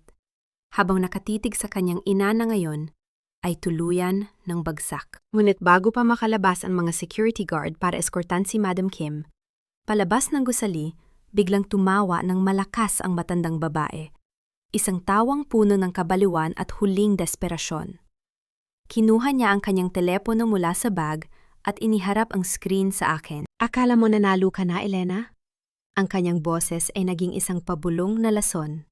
habang nakatitig sa kanyang ina na ngayon ay tuluyan ng bagsak. Ngunit bago pa makalabas ang mga security guard para eskortan si Madam Kim, palabas ng gusali, biglang tumawa ng malakas ang matandang babae. Isang tawang puno ng kabaliwan at huling desperasyon. Kinuha niya ang kanyang telepono mula sa bag at iniharap ang screen sa akin. Akala mo nanalo ka na, Elena? Ang kanyang boses ay naging isang pabulong na lason.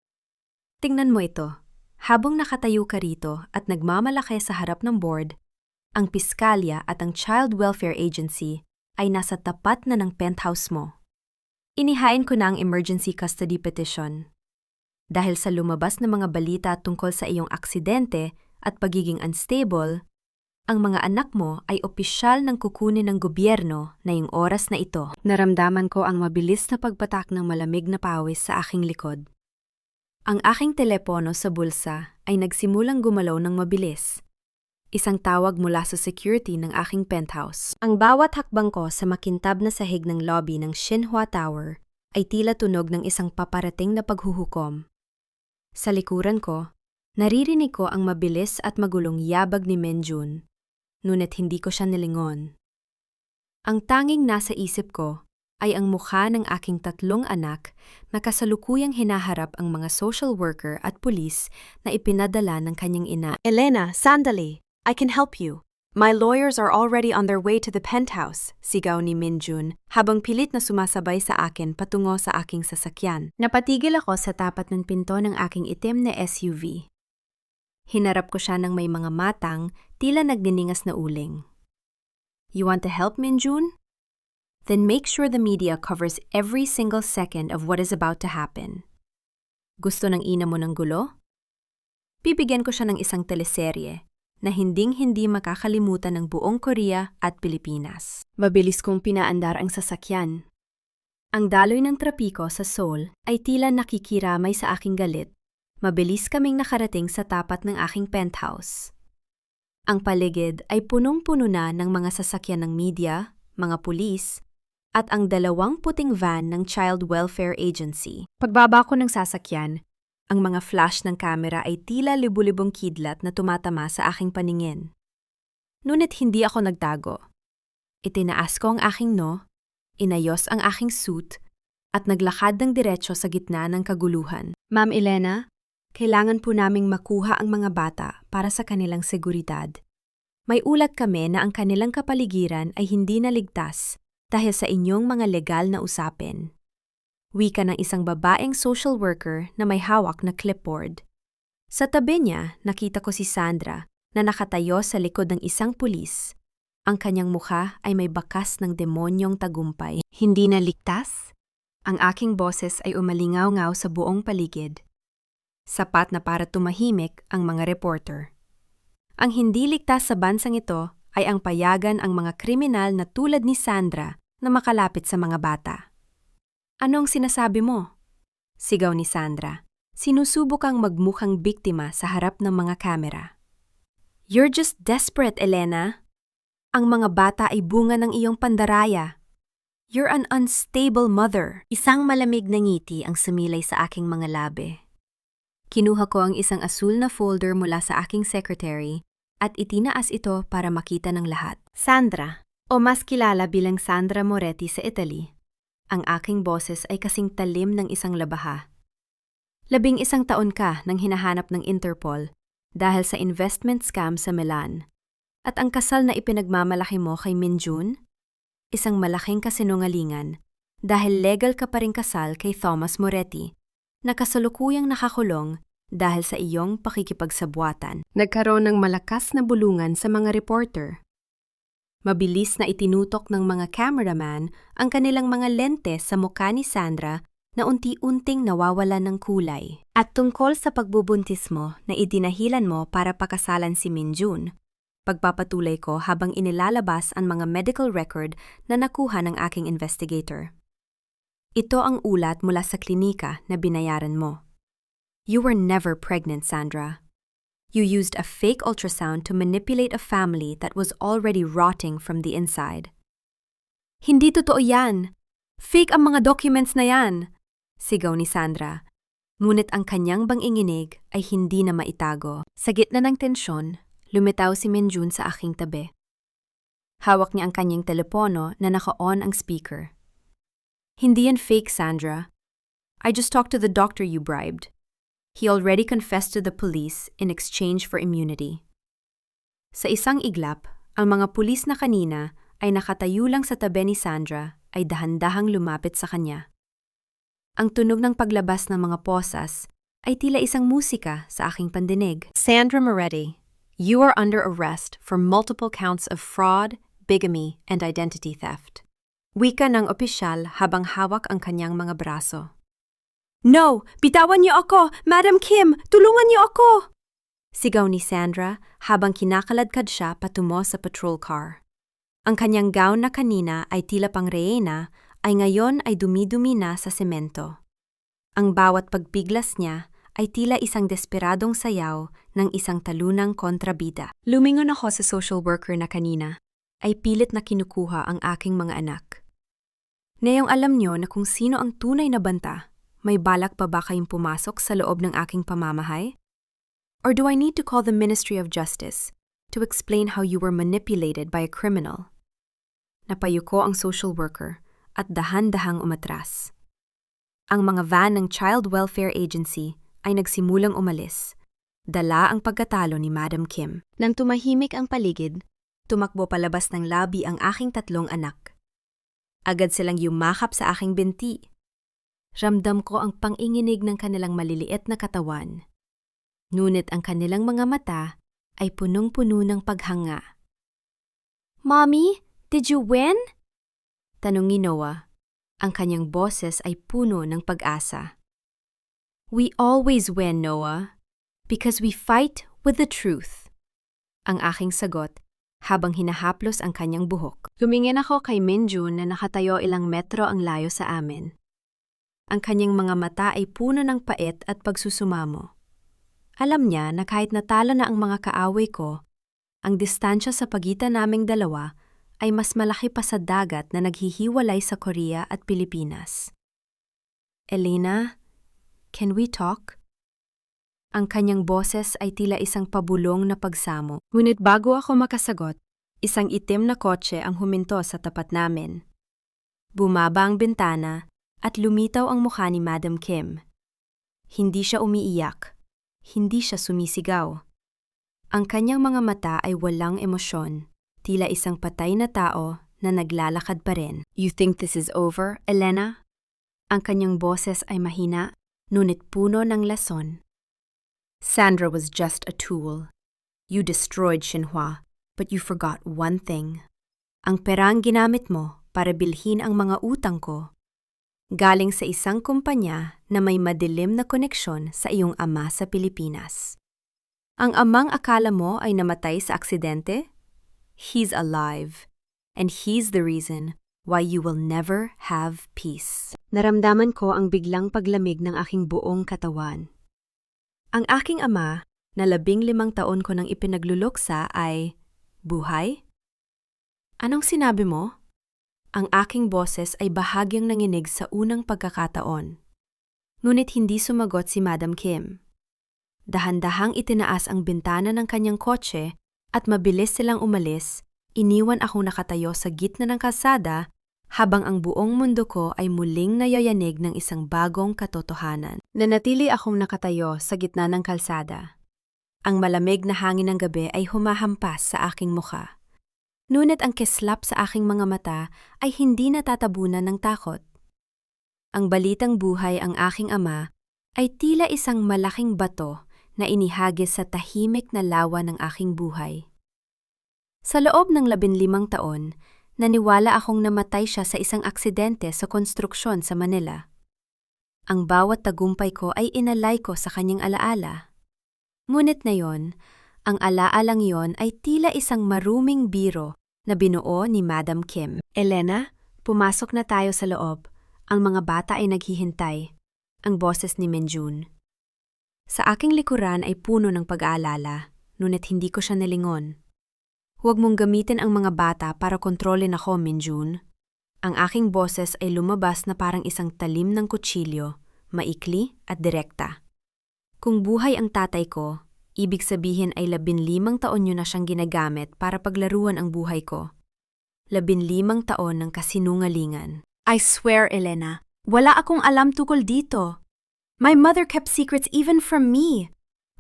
Tingnan mo ito. Habang nakatayo ka rito at nagmamalaki sa harap ng board, ang piskalya at ang Child Welfare Agency ay nasa tapat na ng penthouse mo. Inihain ko na ang emergency custody petition. Dahil sa lumabas na mga balita tungkol sa iyong aksidente at pagiging unstable, ang mga anak mo ay opisyal ng kukunin ng gobyerno na yung oras na ito. Naramdaman ko ang mabilis na pagpatak ng malamig na pawis sa aking likod. Ang aking telepono sa bulsa ay nagsimulang gumalaw ng mabilis. Isang tawag mula sa security ng aking penthouse. Ang bawat hakbang ko sa makintab na sahig ng lobby ng Xinhua Tower ay tila tunog ng isang paparating na paghuhukom. Sa likuran ko, naririnig ko ang mabilis at magulong yabag ni Minjun, ngunit hindi ko siya nilingon. Ang tanging nasa isip ko ay ang mukha ng aking 3 anak na kasalukuyang hinaharap ang mga social worker at pulis na ipinadala ng kanyang ina. Elena, sandali! I can help you. My lawyers are already on their way to the penthouse, sigaw ni Minjun habang pilit na sumasabay sa akin patungo sa aking sasakyan. Napatigil ako sa tapat ng pinto ng aking itim na SUV. Hinarap ko siya ng may mga matang, tila nagdiningas na uling. You want to help, Minjun? Then make sure the media covers every single second of what is about to happen. Gusto ng ina mo ng gulo? Bibigyan ko siya ng isang teleserye na hinding-hindi makakalimutan ng buong Korea at Pilipinas. Mabilis kong pinaandar ang sasakyan. Ang daloy ng trapiko sa Seoul ay tila nakikiramay sa aking galit. Mabilis kaming nakarating sa tapat ng aking penthouse. Ang paligid ay punong-puno na ng mga sasakyan ng media, mga pulis, at ang 2 puting van ng Child Welfare Agency. Pagbaba ko ng sasakyan, ang mga flash ng kamera ay tila libu-libong kidlat na tumatama sa aking paningin. Ngunit hindi ako nagtago. Itinaas ko ang aking inayos ang aking suit, at naglakad ng diretso sa gitna ng kaguluhan. Ma'am Elena, kailangan po naming makuha ang mga bata para sa kanilang seguridad. May ulat kami na ang kanilang kapaligiran ay hindi naligtas dahil sa inyong mga legal na usapin. Wika ng isang babaeng social worker na may hawak na clipboard. Sa tabi niya, nakita ko si Sandra na nakatayo sa likod ng isang pulis. Ang kanyang mukha ay may bakas ng demonyong tagumpay. Hindi na ligtas? Ang aking boses ay umalingaw-ngaw sa buong paligid. Sapat na para tumahimik ang mga reporter. Ang hindi ligtas sa bansang ito ay ang payagan ang mga kriminal na tulad ni Sandra na makalapit sa mga bata. Anong sinasabi mo? Sigaw ni Sandra. Sinusubok kang magmukhang biktima sa harap ng mga kamera. You're just desperate, Elena. Ang mga bata ay bunga ng iyong pandaraya. You're an unstable mother. Isang malamig na ngiti ang sumilay sa aking mga labi. Kinuha ko ang isang asul na folder mula sa aking secretary at itinaas ito para makita ng lahat. Sandra, o mas kilala bilang Sandra Moretti sa Italy. Ang aking boses ay kasing talim ng isang labaha. 11 taon ka nang hinahanap ng Interpol dahil sa investment scam sa Milan. At ang kasal na ipinagmamalaki mo kay Minjun? Isang malaking kasinungalingan dahil legal ka pa ring kasal kay Thomas Moretti na kasalukuyang nakakulong dahil sa iyong pakikipagsabwatan. Nagkaroon ng malakas na bulungan sa mga reporter. Mabilis na itinutok ng mga cameraman ang kanilang mga lente sa mukha ni Sandra na unti-unting nawawalan ng kulay. At tungkol sa pagbubuntis mo na idinahilan mo para pakasalan si Minjun, pagpapatuloy ko habang inilalabas ang mga medical record na nakuha ng aking investigator. Ito ang ulat mula sa klinika na binayaran mo. You were never pregnant, Sandra. You used a fake ultrasound to manipulate a family that was already rotting from the inside. Hindi totoo yan. Fake ang mga documents na yan, sigaw ni Sandra. Ngunit ang kanyang banginginig ay hindi na maitago. Sa gitna ng tensyon, lumitaw si Minjun sa aking tabi. Hawak niya ang kanyang telepono na naka-on ang speaker. Hindi yan fake, Sandra. I just talked to the doctor you bribed. He already confessed to the police in exchange for immunity. Sa isang iglap, ang mga pulis na kanina ay nakatayo lang sa tabi ni Sandra ay dahan-dahang lumapit sa kanya. Ang tunog ng paglabas ng mga posas ay tila isang musika sa aking pandinig. Sandra Moretti, you are under arrest for multiple counts of fraud, bigamy, and identity theft. Wika ng opisyal habang hawak ang kanyang mga braso. No! Bitawan niyo ako! Madam Kim! Tulungan niyo ako! Sigaw ni Sandra habang kinakaladkad siya patungo sa patrol car. Ang kanyang gown na kanina ay tila pang reyna ay ngayon ay dumidumi na sa semento. Ang bawat pagbiglas niya ay tila isang desperadong sayaw ng isang talunang kontrabida. Lumingon ako sa social worker na kanina ay pilit na kinukuha ang aking mga anak. Ngayong alam niyo na kung sino ang tunay na banta, may balak pa ba kayong pumasok sa loob ng aking pamamahay? Or do I need to call the Ministry of Justice to explain how you were manipulated by a criminal? Napayuko ang social worker at dahan-dahang umatras. Ang mga van ng Child Welfare Agency ay nagsimulang umalis. Dala ang pagkatalo ni Madam Kim. Nang tumahimik ang paligid, tumakbo palabas ng labi ang aking 3 anak. Agad silang yumakap sa aking binti. Ramdam ko ang panginginig ng kanilang maliliit na katawan. Ngunit ang kanilang mga mata ay punong-puno ng paghanga. Mommy, did you win? Tanong ni Noah. Ang kanyang boses ay puno ng pag-asa. We always win, Noah, because we fight with the truth. Ang aking sagot habang hinahaplos ang kanyang buhok. Tumingin ako kay Minjun na nakatayo ilang metro ang layo sa amin. Ang kanyang mga mata ay puno ng pait at pagsusumamo. Alam niya na kahit natalo na ang mga kaaway ko, ang distansya sa pagitan naming dalawa ay mas malaki pa sa dagat na naghihiwalay sa Korea at Pilipinas. Elena, can we talk? Ang kanyang boses ay tila isang pabulong na pagsamo. Ngunit bago ako makasagot, isang itim na kotse ang huminto sa tapat namin. Bumaba ang bintana at lumitaw ang mukha ni Madam Kim. Hindi siya umiiyak. Hindi siya sumisigaw. Ang kanyang mga mata ay walang emosyon, tila isang patay na tao na naglalakad pa rin. You think this is over, Elena? Ang kanyang boses ay mahina, ngunit puno ng lason. Sandra was just a tool. You destroyed Xinhua, but you forgot one thing. Ang perang ginamit mo para bilhin ang mga utang ko galing sa isang kumpanya na may madilim na koneksyon sa iyong ama sa Pilipinas. Ang amang akala mo ay namatay sa aksidente? He's alive, and he's the reason why you will never have peace. Naramdaman ko ang biglang paglamig ng aking buong katawan. Ang aking ama, na 15 taon ko nang ipinagluluksa ay buhay? Anong sinabi mo? Ang aking boses ay bahagyang nanginig sa unang pagkakataon. Ngunit hindi sumagot si Madam Kim. Dahan-dahang itinaas ang bintana ng kanyang kotse at mabilis silang umalis, iniwan akong nakatayo sa gitna ng kalsada habang ang buong mundo ko ay muling nayayanig ng isang bagong katotohanan. Nanatili akong nakatayo sa gitna ng kalsada. Ang malamig na hangin ng gabi ay humahampas sa aking mukha. Ngunit ang kislap sa aking mga mata ay hindi natatabunan ng takot. Ang balitang buhay ang aking ama ay tila isang malaking bato na inihagis sa tahimik na lawa ng aking buhay. Sa loob ng 15 taon, naniwala akong namatay siya sa isang aksidente sa konstruksyon sa Manila. Ang bawat tagumpay ko ay inalay ko sa kanyang alaala. Ngunit ngayon, ang alaalang yon ay tila isang maruming biro na binuo ni Madam Kim. Elena, pumasok na tayo sa loob. Ang mga bata ay naghihintay. Ang boses ni Minjun. Sa aking likuran ay puno ng pag-aalala, ngunit hindi ko siya nalingon. Huwag mong gamitin ang mga bata para kontrolin ako, Minjun. Ang aking boses ay lumabas na parang isang talim ng kutsilyo, maikli at direkta. Kung buhay ang tatay ko, ibig sabihin ay 15 taon nyo na siyang ginagamit para paglaruan ang buhay ko. 15 taon ng kasinungalingan. I swear, Elena, wala akong alam tungkol dito. My mother kept secrets even from me.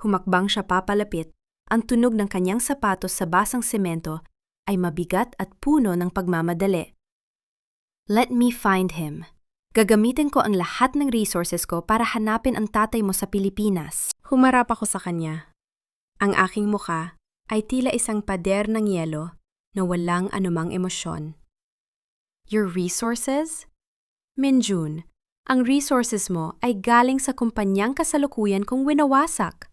Humakbang siya papalapit. Ang tunog ng kanyang sapatos sa basang semento ay mabigat at puno ng pagmamadali. Let me find him. Gagamitin ko ang lahat ng resources ko para hanapin ang tatay mo sa Pilipinas. Humarap ako sa kanya. Ang aking muka ay tila isang pader ng yelo na walang anumang emosyon. Your resources? Minjun, ang resources mo ay galing sa kumpanyang kasalukuyan kong winawasak.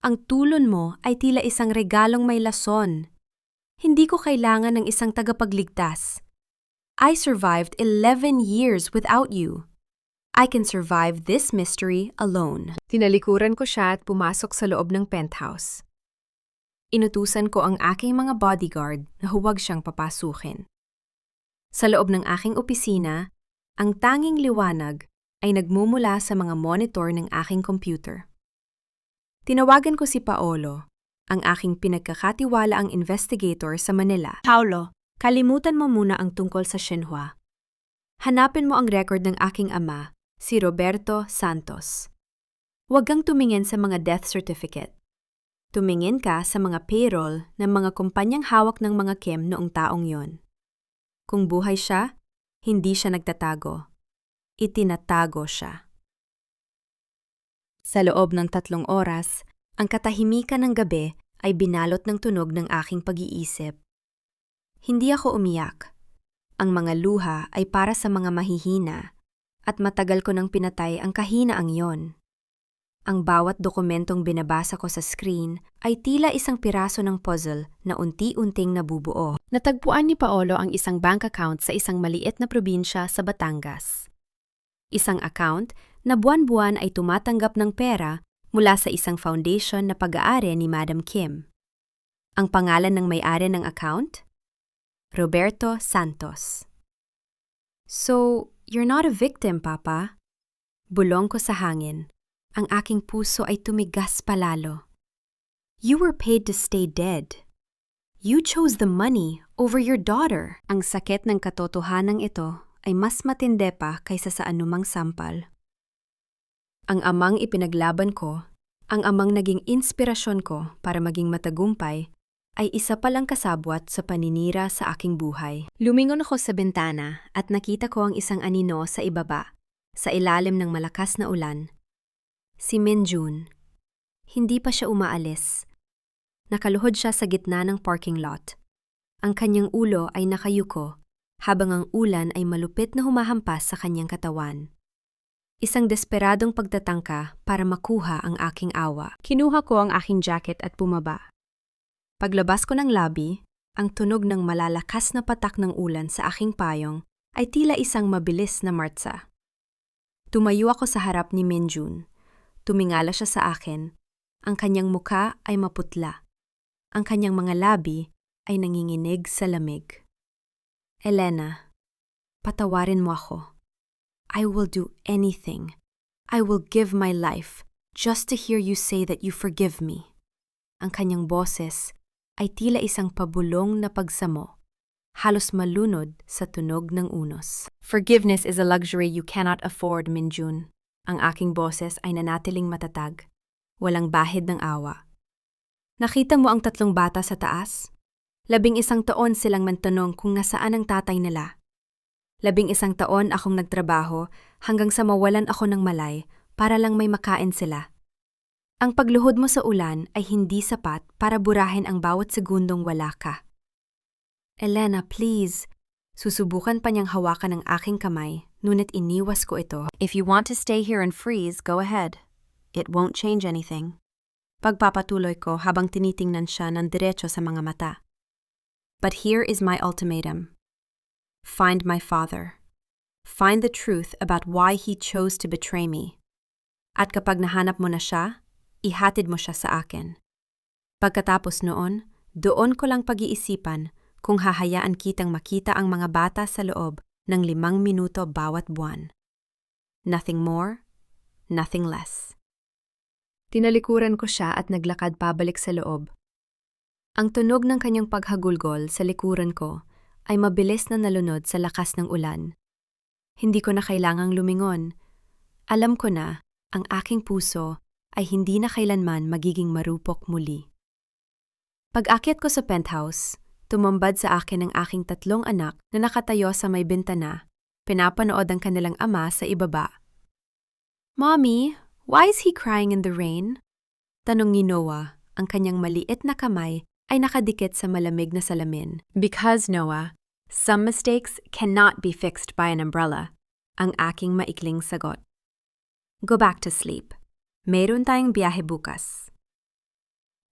Ang tulon mo ay tila isang regalong may lason. Hindi ko kailangan ng isang tagapagligtas. I survived 11 years without you. I can survive this mystery alone. Tinalikuran ko siya at pumasok sa loob ng penthouse. Inutusan ko ang aking mga bodyguard na huwag siyang papasukin. Sa loob ng aking opisina, ang tanging liwanag ay nagmumula sa mga monitor ng aking computer. Tinawagan ko si Paolo, ang aking pinagkakatiwalaang investigator sa Manila. Paulo, kalimutan mo muna ang tungkol sa Shenhua. Hanapin mo ang record ng aking ama, si Roberto Santos. Huwag kang tumingin sa mga death certificate. Tumingin ka sa mga payroll ng mga kumpanyang hawak ng mga Kim noong taong yon. Kung buhay siya, hindi siya nagtatago. Itinatago siya. Sa loob ng 3 oras, ang katahimikan ng gabi ay binalot ng tunog ng aking pag-iisip. Hindi ako umiyak. Ang mga luha ay para sa mga mahihina at matagal ko nang pinatay ang kahinaang yon. Ang bawat dokumentong binabasa ko sa screen ay tila isang piraso ng puzzle na unti-unting nabubuo. Natagpuan ni Paolo ang isang bank account sa isang maliit na probinsya sa Batangas. Isang account na buwan-buwan ay tumatanggap ng pera mula sa isang foundation na pag-aari ni Madam Kim. Ang pangalan ng may-ari ng account? Roberto Santos. So, you're not a victim, Papa? Bulong ko sa hangin. Ang aking puso ay tumigas palalo. You were paid to stay dead. You chose the money over your daughter. Ang sakit ng katotohanan ito ay mas matindi pa kaysa sa anumang sampal. Ang amang ipinaglaban ko, ang amang naging inspirasyon ko para maging matagumpay, ay isa palang kasabwat sa paninira sa aking buhay. Lumingon ako sa bintana at nakita ko ang isang anino sa ibaba, sa ilalim ng malakas na ulan. Si Minjun. Hindi pa siya umaalis. Nakaluhod siya sa gitna ng parking lot. Ang kanyang ulo ay nakayuko, habang ang ulan ay malupit na humahampas sa kanyang katawan. Isang desperadong pagtatangka para makuha ang aking awa. Kinuha ko ang aking jacket at bumaba. Paglabas ko ng lobby, ang tunog ng malalakas na patak ng ulan sa aking payong ay tila isang mabilis na martsa. Tumayo ako sa harap ni Minjun. Tumingala siya sa akin. Ang kanyang muka ay maputla. Ang kanyang mga labi ay nanginginig sa lamig. Elena, patawarin mo ako. I will do anything. I will give my life just to hear you say that you forgive me. Ang kanyang boses ay tila isang pabulong na pagsamo, halos malunod sa tunog ng unos. Forgiveness is a luxury you cannot afford, Minjun. Ang aking boses ay nanatiling matatag, walang bahid ng awa. Nakita mo ang 3 bata sa taas? 11 taon silang mantanong kung nasaan ang tatay nila. 11 taon akong nagtrabaho hanggang sa mawalan ako ng malay para lang may makain sila. Ang pagluhod mo sa ulan ay hindi sapat para burahin ang bawat segundong wala ka. Elena, please. Susubukan pa niyang hawakan ang aking kamay, ngunit iniwas ko ito. If you want to stay here and freeze, go ahead. It won't change anything. Pagpapatuloy ko habang tinitingnan siya ng diretso sa mga mata. But here is my ultimatum. Find my father. Find the truth about why he chose to betray me. At kapag nahanap mo na siya, ihatid mo siya sa akin. Pagkatapos noon, doon ko lang pag-iisipan kung hahayaan kitang makita ang mga bata sa loob ng 5 minuto bawat buwan. Nothing more, nothing less. Tinalikuran ko siya at naglakad pabalik sa loob. Ang tunog ng kanyang paghagulgol sa likuran ko ay mabilis na nalunod sa lakas ng ulan. Hindi ko na kailangang lumingon. Alam ko na ang aking puso ay hindi na kailanman magiging marupok muli. Pag-akyat ko sa penthouse, tumambad sa akin ang aking 3 anak na nakatayo sa may bintana Pinapanood ang kanilang ama sa ibaba. "Mommy, why is he crying in the rain?" Tanong ni Noah, ang kanyang maliit na kamay ay nakadikit sa malamig na salamin. "Because, Noah, some mistakes cannot be fixed by an umbrella," ang aking maikling sagot. "Go back to sleep. Mayroon tayong biyahe bukas."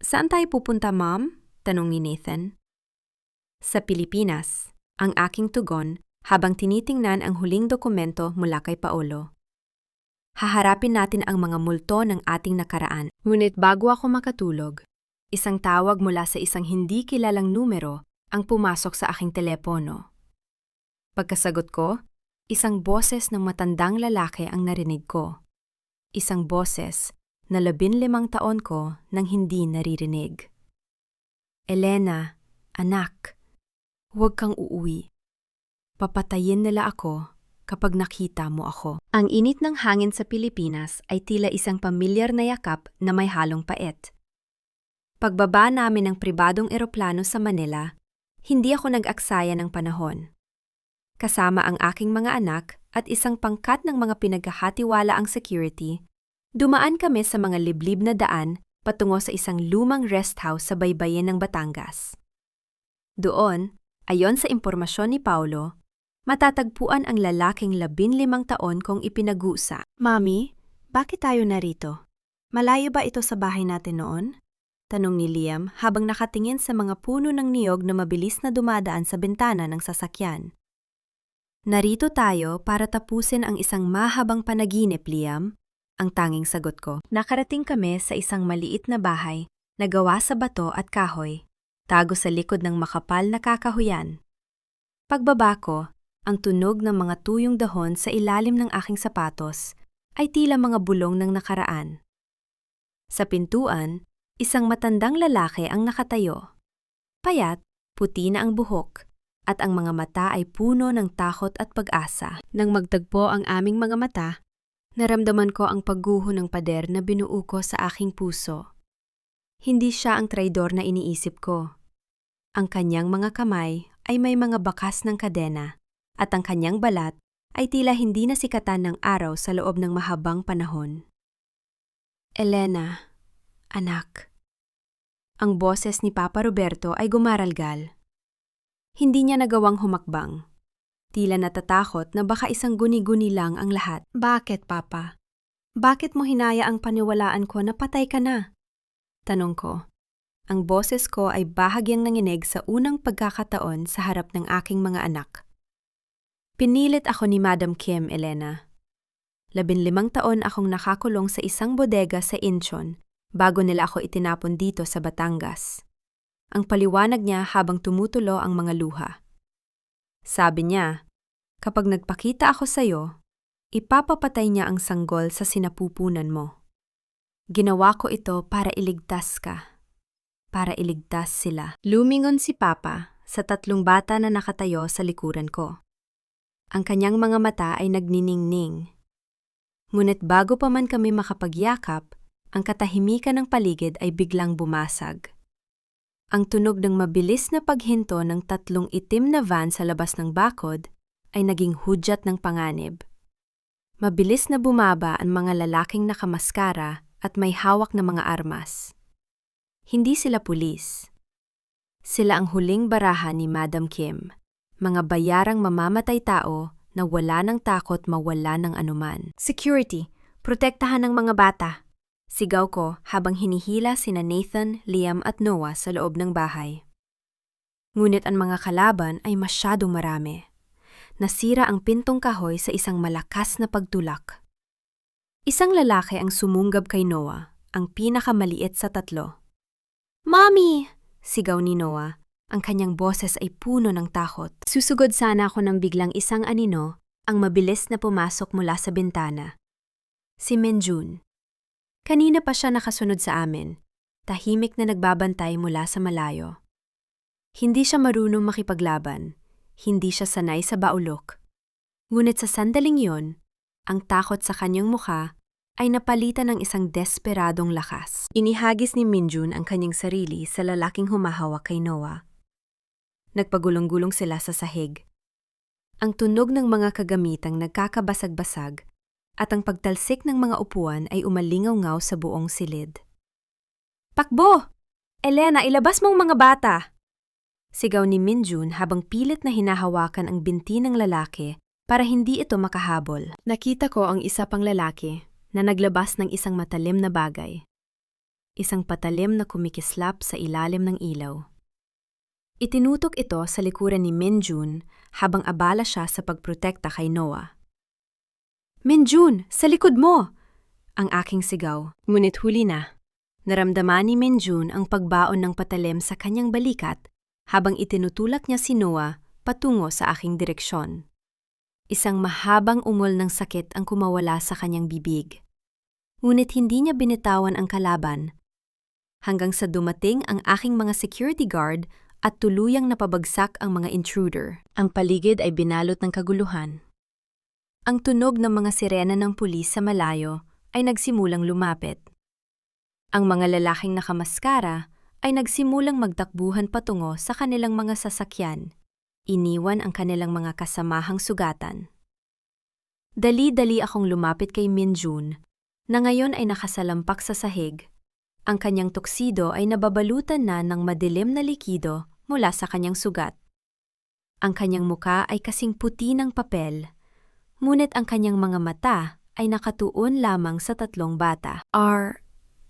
"Saan tayo pupunta, Mom?" tanong ni Nathan. "Sa Pilipinas," ang aking tugon habang tinitingnan ang huling dokumento mula kay Paolo. Haharapin natin ang mga multo ng ating nakaraan. Ngunit bago ako makatulog, isang tawag mula sa isang hindi kilalang numero ang pumasok sa aking telepono. Pagkasagot ko, isang boses ng matandang lalaki ang narinig ko. Isang boses na 15 taon ko nang hindi naririnig. "Elena, anak, huwag kang uuwi. Papatayin nila ako kapag nakita mo ako." Ang init ng hangin sa Pilipinas ay tila isang pamilyar na yakap na may halong pait. Pagbaba namin ng pribadong eroplano sa Manila, hindi ako nag-aksaya ng panahon. Kasama ang aking mga anak at isang pangkat ng mga pinagkahatiwala ang security, dumaan kami sa mga liblib na daan patungo sa isang lumang rest house sa baybayin ng Batangas. Doon, ayon sa impormasyon ni Paulo, matatagpuan ang lalaking 15 taon kong ipinagusa. "Mami, bakit tayo narito? Malayo ba ito sa bahay natin noon?" tanong ni Liam habang nakatingin sa mga puno ng niyog na mabilis na dumadaan sa bintana ng sasakyan. "Narito tayo para tapusin ang isang mahabang panaginip, Liam," ang tanging sagot ko. Nakarating kami sa isang maliit na bahay na gawa sa bato at kahoy, tago sa likod ng makapal na kakahuyan. Pagbaba ko, ang tunog ng mga tuyong dahon sa ilalim ng aking sapatos ay tila mga bulong ng nakaraan. Sa pintuan, isang matandang lalaki ang nakatayo. Payat, puti na ang buhok, at ang mga mata ay puno ng takot at pag-asa. Nang magtagpo ang aming mga mata, naramdaman ko ang pagguho ng pader na binuo ko sa aking puso. Hindi siya ang traidor na iniisip ko. Ang kanyang mga kamay ay may mga bakas ng kadena, at ang kanyang balat ay tila hindi nasikatan ng araw sa loob ng mahabang panahon. "Elena, anak." Ang boses ni Papa Roberto ay gumaralgal. Hindi niya nagawang humakbang. Tila natatakot na baka isang guni-guni lang ang lahat. "Bakit, Papa? Bakit mo hinaya ang paniwalaan ko na patay ka na?" tanong ko. Ang boses ko ay bahagyang nanginig sa unang pagkakataon sa harap ng aking mga anak. Pinilit ako ni Madam Kim, Elena. 15 taon akong nakakulong sa isang bodega sa Incheon bago nila ako itinapon dito sa Batangas. Ang paliwanag niya habang tumutulo ang mga luha. Sabi niya, kapag nagpakita ako sa'yo, ipapapatay niya ang sanggol sa sinapupunan mo. Ginawa ko ito para iligtas ka. Para iligtas sila. Lumingon si Papa sa 3 bata na nakatayo sa likuran ko. Ang kanyang mga mata ay nagniningning. Ngunit bago pa man kami makapagyakap, ang katahimikan ng paligid ay biglang bumasag. Ang tunog ng mabilis na paghinto ng 3 itim na van sa labas ng bakod ay naging hudyat ng panganib. Mabilis na bumaba ang mga lalaking nakamaskara at may hawak na mga armas. Hindi sila pulis. Sila ang huling baraha ni Madam Kim, mga bayarang mamamatay tao na wala ng takot mawala ng anuman. "Security, protektahan ng mga bata," sigaw ko habang hinihila sina Nathan, Liam at Noah sa loob ng bahay. Ngunit ang mga kalaban ay masyadong marami. Nasira ang pintong kahoy sa isang malakas na pagtulak. Isang lalaki ang sumunggab kay Noah, ang pinakamaliit sa 3. "Mommy!" sigaw ni Noah. Ang kanyang boses ay puno ng takot. Susugod sana ako nang biglang isang anino ang mabilis na pumasok mula sa bintana. Si Minjun. Kanina pa siya nakasunod sa amin, tahimik na nagbabantay mula sa malayo. Hindi siya marunong makipaglaban, hindi siya sanay sa baulok. Ngunit sa sandaling yon, ang takot sa kanyang mukha ay napalitan ng isang desperadong lakas. Inihagis ni Minjun ang kanyang sarili sa lalaking humahawak kay Noah. Nagpagulong-gulong sila sa sahig. Ang tunog ng mga kagamitang nagkakabasag-basag at ang pagtalsik ng mga upuan ay umalingaw-ngaw sa buong silid. "Pakbo! Elena, ilabas mong mga bata!" Sigaw ni Minjun habang pilit na hinahawakan ang binti ng lalaki para hindi ito makahabol. Nakita ko ang isa pang lalaki na naglabas ng isang matalim na bagay. Isang patalim na kumikislap sa ilalim ng ilaw. Itinutok ito sa likuran ni Minjun habang abala siya sa pagprotekta kay Noah. "Minjun, sa likod mo!" ang aking sigaw, ngunit huli na. Naramdaman ni Minjun ang pagbaon ng patalim sa kanyang balikat habang itinutulak niya si Noah patungo sa aking direksyon. Isang mahabang ungol ng sakit ang kumawala sa kanyang bibig. Ngunit hindi niya binitawan ang kalaban hanggang sa dumating ang aking mga security guard at tuluyang napabagsak ang mga intruder. Ang paligid ay binalot ng kaguluhan. Ang tunog ng mga sirena ng pulis sa malayo ay nagsimulang lumapit. Ang mga lalaking nakamaskara ay nagsimulang magtakbuhan patungo sa kanilang mga sasakyan. Iniwan ang kanilang mga kasamahang sugatan. Dali-dali akong lumapit kay Minjun, na ngayon ay nakasalampak sa sahig. Ang kanyang tuksido ay nababalutan na ng madilim na likido mula sa kanyang sugat. Ang kanyang muka ay kasing puti ng papel, ngunit ang kanyang mga mata ay nakatuon lamang sa tatlong bata. Are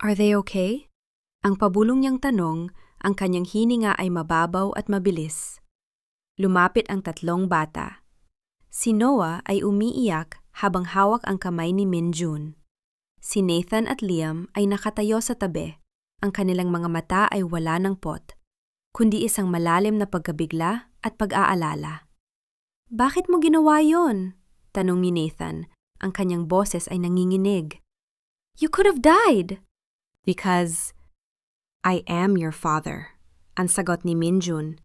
they okay?" Ang pabulong niyang tanong, ang kanyang hininga ay mababaw at mabilis. Lumapit ang tatlong bata. Si Noah ay umiiyak habang hawak ang kamay ni Minjun. Si Nathan at Liam ay nakatayo sa tabi. Ang kanilang mga mata ay wala ng pot, kundi isang malalim na pagkabigla at pag-aalala. "Bakit mo ginawa yon?" tanong ni Nathan. Ang kanyang boses ay nanginginig. "You could have died!" "Because I am your father," ang sagot ni Minjun.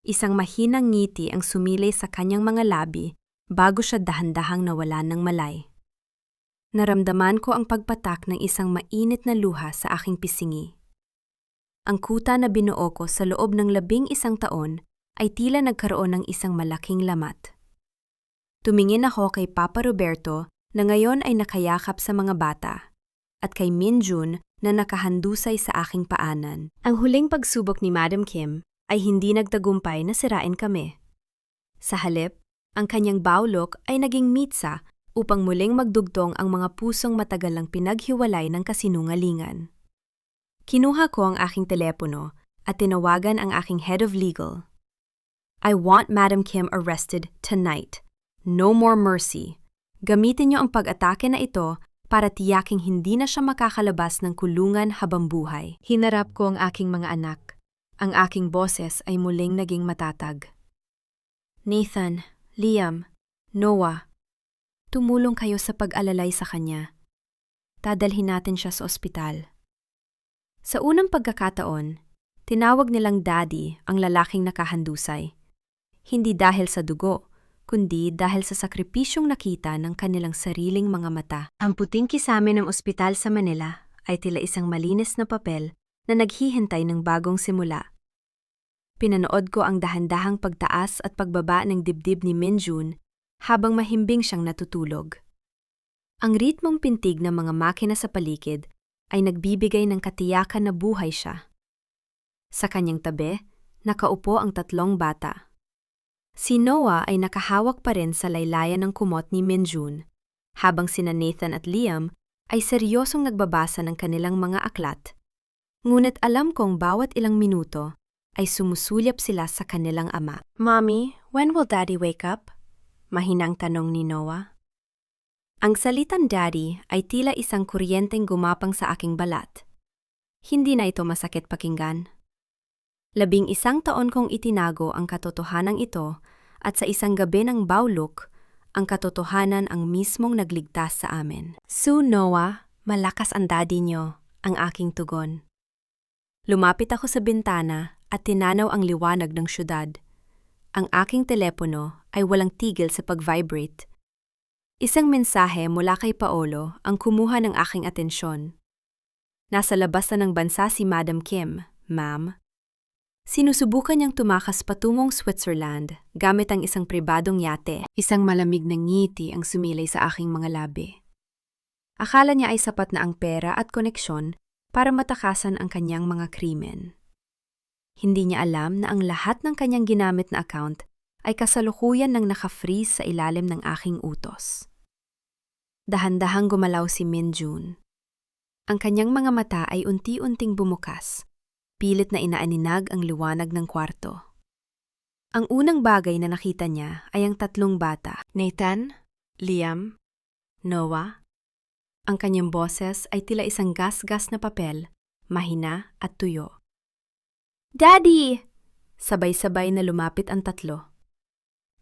Isang mahinang ngiti ang sumilay sa kanyang mga labi bago siya dahan-dahang nawalan ng malay. Naramdaman ko ang pagpatak ng isang mainit na luha sa aking pisngi. Ang kuta na binuo ko sa loob ng 11 taon ay tila nagkaroon ng isang malaking lamat. Tumingin ako kay Papa Roberto na ngayon ay nakayakap sa mga bata, at kay Minjun na nakahandusay sa aking paanan. Ang huling pagsubok ni Madam Kim ay hindi nagtagumpay na sirain kami. Sa halip, ang kanyang bawlok ay naging mitsa upang muling magdugtong ang mga pusong matagal lang pinaghiwalay ng kasinungalingan. Kinuha ko ang aking telepono at tinawagan ang aking head of legal. "I want Madam Kim arrested tonight. No more mercy. Gamitin niyo ang pag-atake na ito para tiyaking hindi na siya makakalabas ng kulungan habang buhay." Hinarap ko ang aking mga anak. Ang aking boses ay muling naging matatag. "Nathan, Liam, Noah, tumulong kayo sa pag-alalay sa kanya. Dadalhin natin siya sa ospital." Sa unang pagkakataon, tinawag nilang Daddy ang lalaking nakahandusay. Hindi dahil sa dugo, kundi dahil sa sakripisyong nakita ng kanilang sariling mga mata. Ang puting kisame ng ospital sa Manila ay tila isang malinis na papel na naghihintay ng bagong simula. Pinanood ko ang dahan-dahang pagtaas at pagbaba ng dibdib ni Minjun habang mahimbing siyang natutulog. Ang ritmong pintig ng mga makina sa paligid ay nagbibigay ng katiyakan na buhay siya. Sa kanyang tabi, nakaupo ang tatlong bata. Si Noah ay nakahawak pa rin sa laylayan ng kumot ni Minjun, habang sina Nathan at Liam ay seryosong nagbabasa ng kanilang mga aklat. Ngunit alam kong bawat ilang minuto ay sumusulyap sila sa kanilang ama. "Mommy, when will Daddy wake up?" mahinang tanong ni Noah. Ang salitang Daddy ay tila isang kuryenteng gumapang sa aking balat. Hindi na ito masakit pakinggan. 11 taon kong itinago ang katotohanan ito at sa isang gabi ng bawlok, ang katotohanan ang mismong nagligtas sa amin. "Soon, Noah, malakas ang daddy niyo," ang aking tugon. Lumapit ako sa bintana at tinanaw ang liwanag ng syudad. Ang aking telepono ay walang tigil sa pag-vibrate. Isang mensahe mula kay Paolo ang kumuha ng aking atensyon. "Nasa labas na ng bansa si Madam Kim, ma'am." Sinusubukan niyang tumakas patungong Switzerland gamit ang isang pribadong yate. Isang malamig na ngiti ang sumilay sa aking mga labi. Akala niya ay sapat na ang pera at koneksyon para matakasan ang kanyang mga krimen. Hindi niya alam na ang lahat ng kanyang ginamit na account ay kasalukuyan ng naka-freeze sa ilalim ng aking utos. Dahan-dahang gumalaw si Minjun. Ang kanyang mga mata ay unti-unting bumukas. Pilit na inaaninag ang liwanag ng kwarto. Ang unang bagay na nakita niya ay ang tatlong bata. Nathan, Liam, Noah. Ang kanyang boses ay tila isang gas-gas na papel, mahina at tuyo. Daddy! Sabay-sabay na lumapit ang tatlo.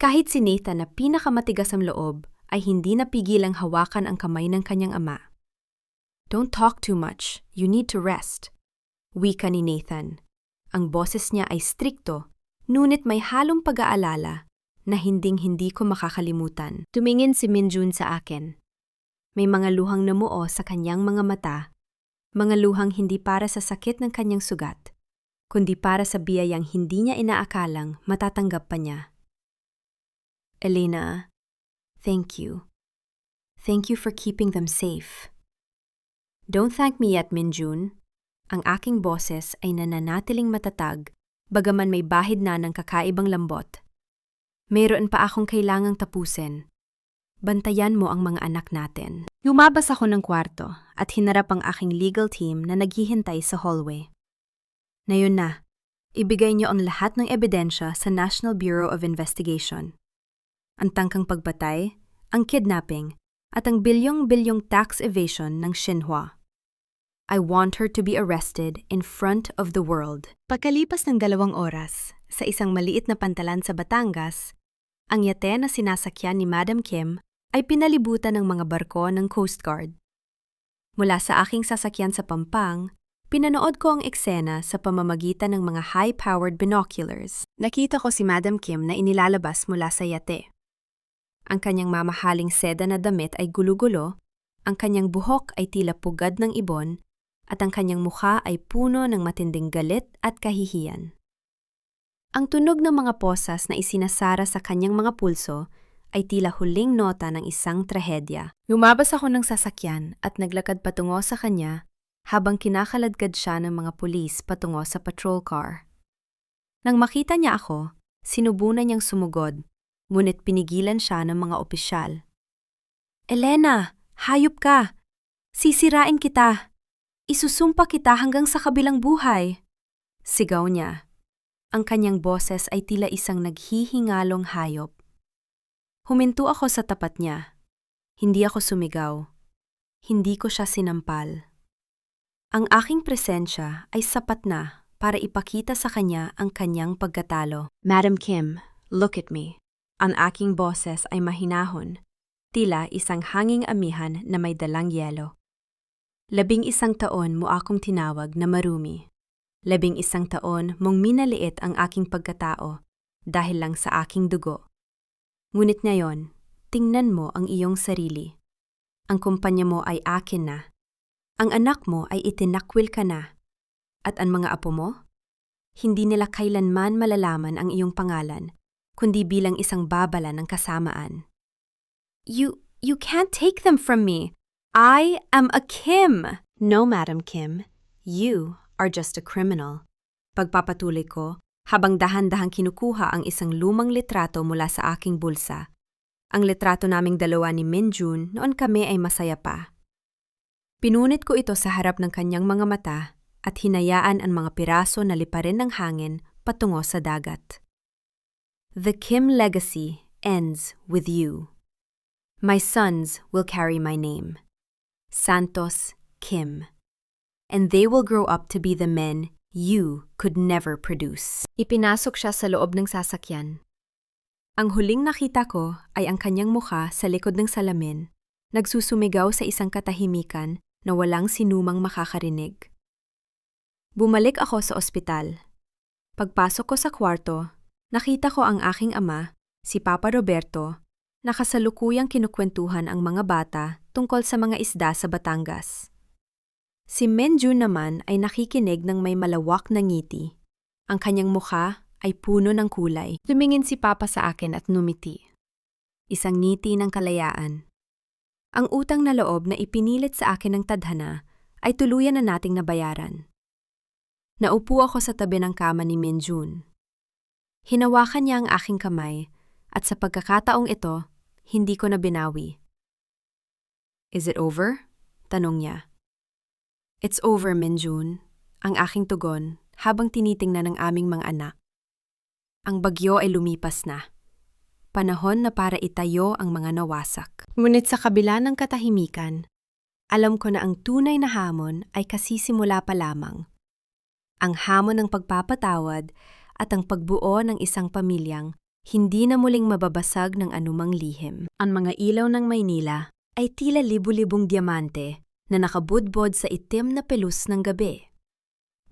Kahit si Nathan na pinakamatigas ang loob ay hindi napigilang hawakan ang kamay ng kanyang ama. Don't talk too much. You need to rest. Wika ni Nathan. Ang boses niya ay strikto, ngunit may halong pag-aalala na hinding-hindi ko makakalimutan. Tumingin si Minjun sa akin. May mga luhang namuo sa kanyang mga mata, mga luhang hindi para sa sakit ng kanyang sugat, kundi para sa biyayang hindi niya inaakalang matatanggap pa niya. Elena, thank you. Thank you for keeping them safe. Don't thank me yet, Minjun. Ang aking boses ay nananatiling matatag, bagaman may bahid na ng kakaibang lambot. Mayroon pa akong kailangang tapusin. Bantayan mo ang mga anak natin. Lumabas ako ng kwarto at hinarap ang aking legal team na naghihintay sa hallway. Ngayon na, ibigay niyo ang lahat ng ebidensya sa National Bureau of Investigation. Ang tangkang pagpatay, ang kidnapping, at ang bilyong-bilyong tax evasion ng Xinhua. I want her to be arrested in front of the world. Pagkalipas ng 2 oras, sa isang maliit na pantalan sa Batangas, ang yate na sinasakyan ni Madam Kim ay pinalibutan ng mga barko ng Coast Guard. Mula sa aking sasakyan sa Pampang, pinanood ko ang eksena sa pamamagitan ng mga high-powered binoculars. Nakita ko si Madam Kim na inilalabas mula sa yate. Ang kanyang mamahaling seda na damit ay gulo-gulo, ang kanyang buhok ay tila pugad ng ibon, at ang kanyang mukha ay puno ng matinding galit at kahihiyan. Ang tunog ng mga posas na isinasara sa kanyang mga pulso ay tila huling nota ng isang trahedya. Lumabas ako ng sasakyan at naglakad patungo sa kanya habang kinakaladkad siya ng mga pulis patungo sa patrol car. Nang makita niya ako, sinubunan niyang sumugod, ngunit pinigilan siya ng mga opisyal. Elena, hayop ka! Sisirain kita! Isusumpa kita hanggang sa kabilang buhay! Sigaw niya. Ang kanyang boses ay tila isang naghihingalong hayop. Huminto ako sa tapat niya. Hindi ako sumigaw. Hindi ko siya sinampal. Ang aking presensya ay sapat na para ipakita sa kanya ang kanyang pagkatalo. Madam Kim, look at me. Ang aking boses ay mahinahon, tila isang hanging amihan na may dalang yelo. 11 taon mo akong tinawag na marumi. 11 taon mong minaliit ang aking pagkatao dahil lang sa aking dugo. Ngunit ngayon, tingnan mo ang iyong sarili. Ang kumpanya mo ay akin na. Ang anak mo ay itinakwil ka na. At ang mga apo mo? Hindi nila kailanman malalaman ang iyong pangalan, kundi bilang isang babala ng kasamaan. You can't take them from me. I am a Kim. No, Madam Kim. You are just a criminal. Pagpapatuloy ko, habang dahan-dahang kinukuha ang isang lumang litrato mula sa aking bulsa. Ang litrato naming dalawa ni Minjun noon kami ay masaya pa. Pinunit ko ito sa harap ng kanyang mga mata at hinayaan ang mga piraso na liparin ng hangin patungo sa dagat. The Kim legacy ends with you. My sons will carry my name. Santos Kim. And they will grow up to be the men you could never produce. Ipinasok siya sa loob ng sasakyan. Ang huling nakita ko ay ang kanyang mukha sa likod ng salamin, nagsusumigaw sa isang katahimikan na walang sinumang makakarinig. Bumalik ako sa ospital. Pagpasok ko sa kwarto, nakita ko ang aking ama, si Papa Roberto, na kasalukuyang kinukwentuhan ang mga bata tungkol sa mga isda sa Batangas. Si Minjun naman ay nakikinig ng may malawak na ngiti. Ang kanyang mukha ay puno ng kulay. Tumingin si Papa sa akin at numiti. Isang ngiti ng kalayaan. Ang utang na loob na ipinilit sa akin ng tadhana ay tuluyan na nating nabayaran. Naupo ako sa tabi ng kama ni Minjun. Hinawakan niya ang aking kamay at sa pagkakataong ito, hindi ko na binawi. "Is it over?" Tanong niya. "It's over, Minjun," ang aking tugon habang tinitingnan ng aming mga anak. Ang bagyo ay lumipas na. Panahon na para itayo ang mga nawasak. Ngunit sa kabila ng katahimikan, alam ko na ang tunay na hamon ay kasisimula pa lamang. Ang hamon ng pagpapatawad at ang pagbuo ng isang pamilyang hindi na muling mababasag ng anumang lihim. Ang mga ilaw ng Maynila ay tila libu-libong diamante na nakabudbod sa itim na pelus ng gabi.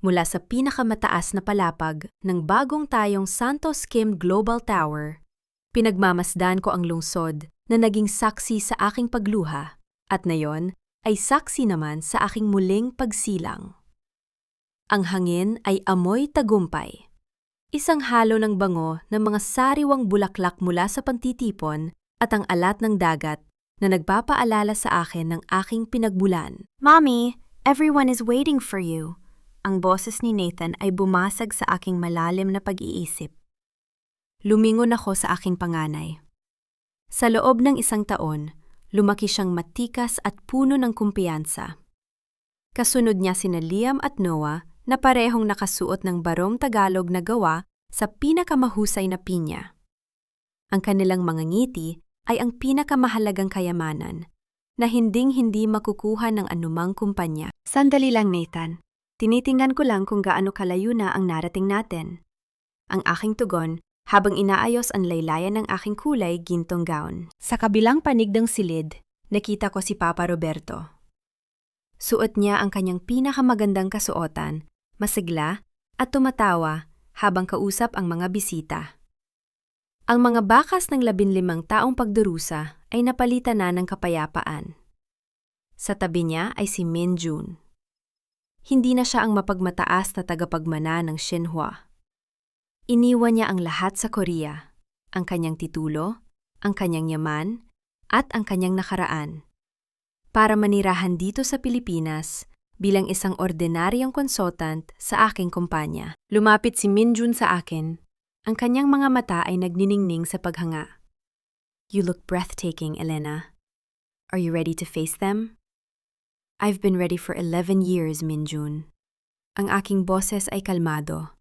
Mula sa pinakamataas na palapag ng bagong tayong Santos Kim Global Tower, pinagmamasdan ko ang lungsod na naging saksi sa aking pagluha at ngayon ay saksi naman sa aking muling pagsilang. Ang hangin ay amoy tagumpay. Isang halo ng bango ng mga sariwang bulaklak mula sa pantitipon at ang alat ng dagat na nagpapaalala sa akin ng aking pinagmulan. "Mommy, everyone is waiting for you." Ang boses ni Nathan ay bumasag sa aking malalim na pag-iisip. Lumingon ako sa aking panganay. Sa loob ng isang taon, lumaki siyang matikas at puno ng kumpiyansa. Kasunod niya sina Liam at Noah na parehong nakasuot ng barong Tagalog na gawa sa pinakamahusay na pinya. Ang kanilang mga ngiti ay ang pinakamahalagang kayamanan na hinding-hindi makukuha ng anumang kumpanya. "Sandali lang, Nathan. Tinitingnan ko lang kung gaano kalayo na ang narating natin." Ang aking tugon habang inaayos ang laylayan ng aking kulay gintong gown. Sa kabilang panig ng silid, nakita ko si Papa Roberto. Suot niya ang kanyang pinakamagandang kasuotan, masigla at tumatawa habang kausap ang mga bisita. Ang mga bakas ng 15 taong pagdurusa ay napalitan na ng kapayapaan. Sa tabi niya ay si Minjun. Hindi na siya ang mapagmataas na tagapagmana ng Shinhua. Iniwan niya ang lahat sa Korea, ang kanyang titulo, ang kanyang yaman, at ang kanyang nakaraan, para manirahan dito sa Pilipinas bilang isang ordinaryong consultant sa aking kumpanya. Lumapit si Minjun sa akin. Ang kanyang mga mata ay nagniningning sa paghanga. "You look breathtaking, Elena. Are you ready to face them?" "I've been ready for 11 years, Minjun." Ang aking boses ay kalmado,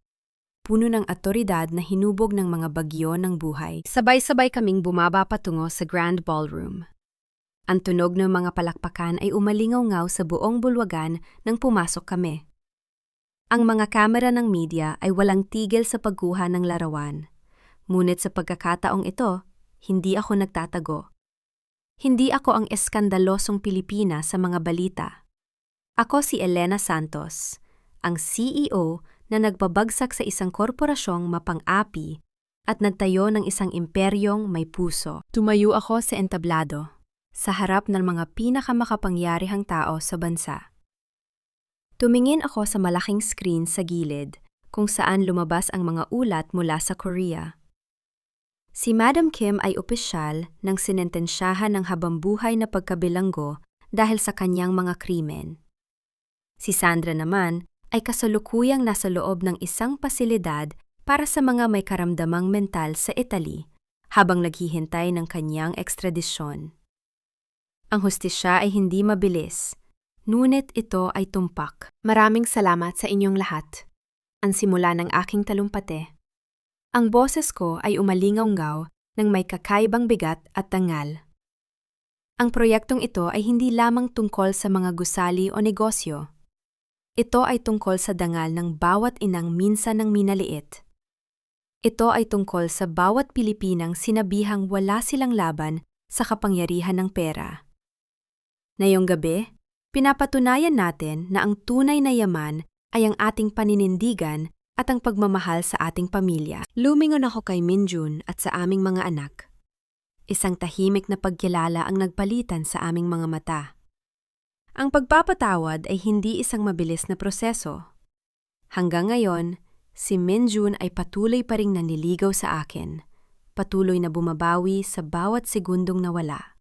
puno ng otoridad na hinubog ng mga bagyo ng buhay. Sabay-sabay kaming bumaba patungo sa Grand Ballroom. Ang tunog ng mga palakpakan ay umalingaw-ngaw sa buong bulwagan nang pumasok kami. Ang mga kamera ng media ay walang tigil sa pagkuha ng larawan. Ngunit sa pagkakataong ito, hindi ako nagtatago. Hindi ako ang eskandalosong Pilipina sa mga balita. Ako si Elena Santos, ang CEO na nagbabagsak sa isang korporasyong mapang-api at nagtayo ng isang imperyong may puso. Tumayo ako sa entablado, sa harap ng mga pinakamakapangyarihang tao sa bansa. Tumingin ako sa malaking screen sa gilid kung saan lumabas ang mga ulat mula sa Korea. Si Madam Kim ay opisyal ng sinentensyahan ng habambuhay na pagkabilanggo dahil sa kanyang mga krimen. Si Sandra naman ay kasalukuyang nasa loob ng isang pasilidad para sa mga may karamdamang mental sa Italy habang naghihintay ng kanyang ekstradisyon. Ang hustisya ay hindi mabilis, ngunit ito ay tumpak. Maraming salamat sa inyong lahat. Ang simula ng aking talumpate. Ang boses ko ay umalingaw-ngaw ng may kakaibang bigat at dangal. Ang proyektong ito ay hindi lamang tungkol sa mga gusali o negosyo. Ito ay tungkol sa dangal ng bawat inang minsan ng minaliit. Ito ay tungkol sa bawat Pilipinang sinabihang wala silang laban sa kapangyarihan ng pera. Ngayong gabi, pinapatunayan natin na ang tunay na yaman ay ang ating paninindigan at ang pagmamahal sa ating pamilya. Lumingon ako kay Minjun at sa aming mga anak. Isang tahimik na pagkilala ang nagpalitan sa aming mga mata. Ang pagpapatawad ay hindi isang mabilis na proseso. Hanggang ngayon, si Minjun ay patuloy pa ring nanliligaw sa akin, patuloy na bumabawi sa bawat segundong nawala.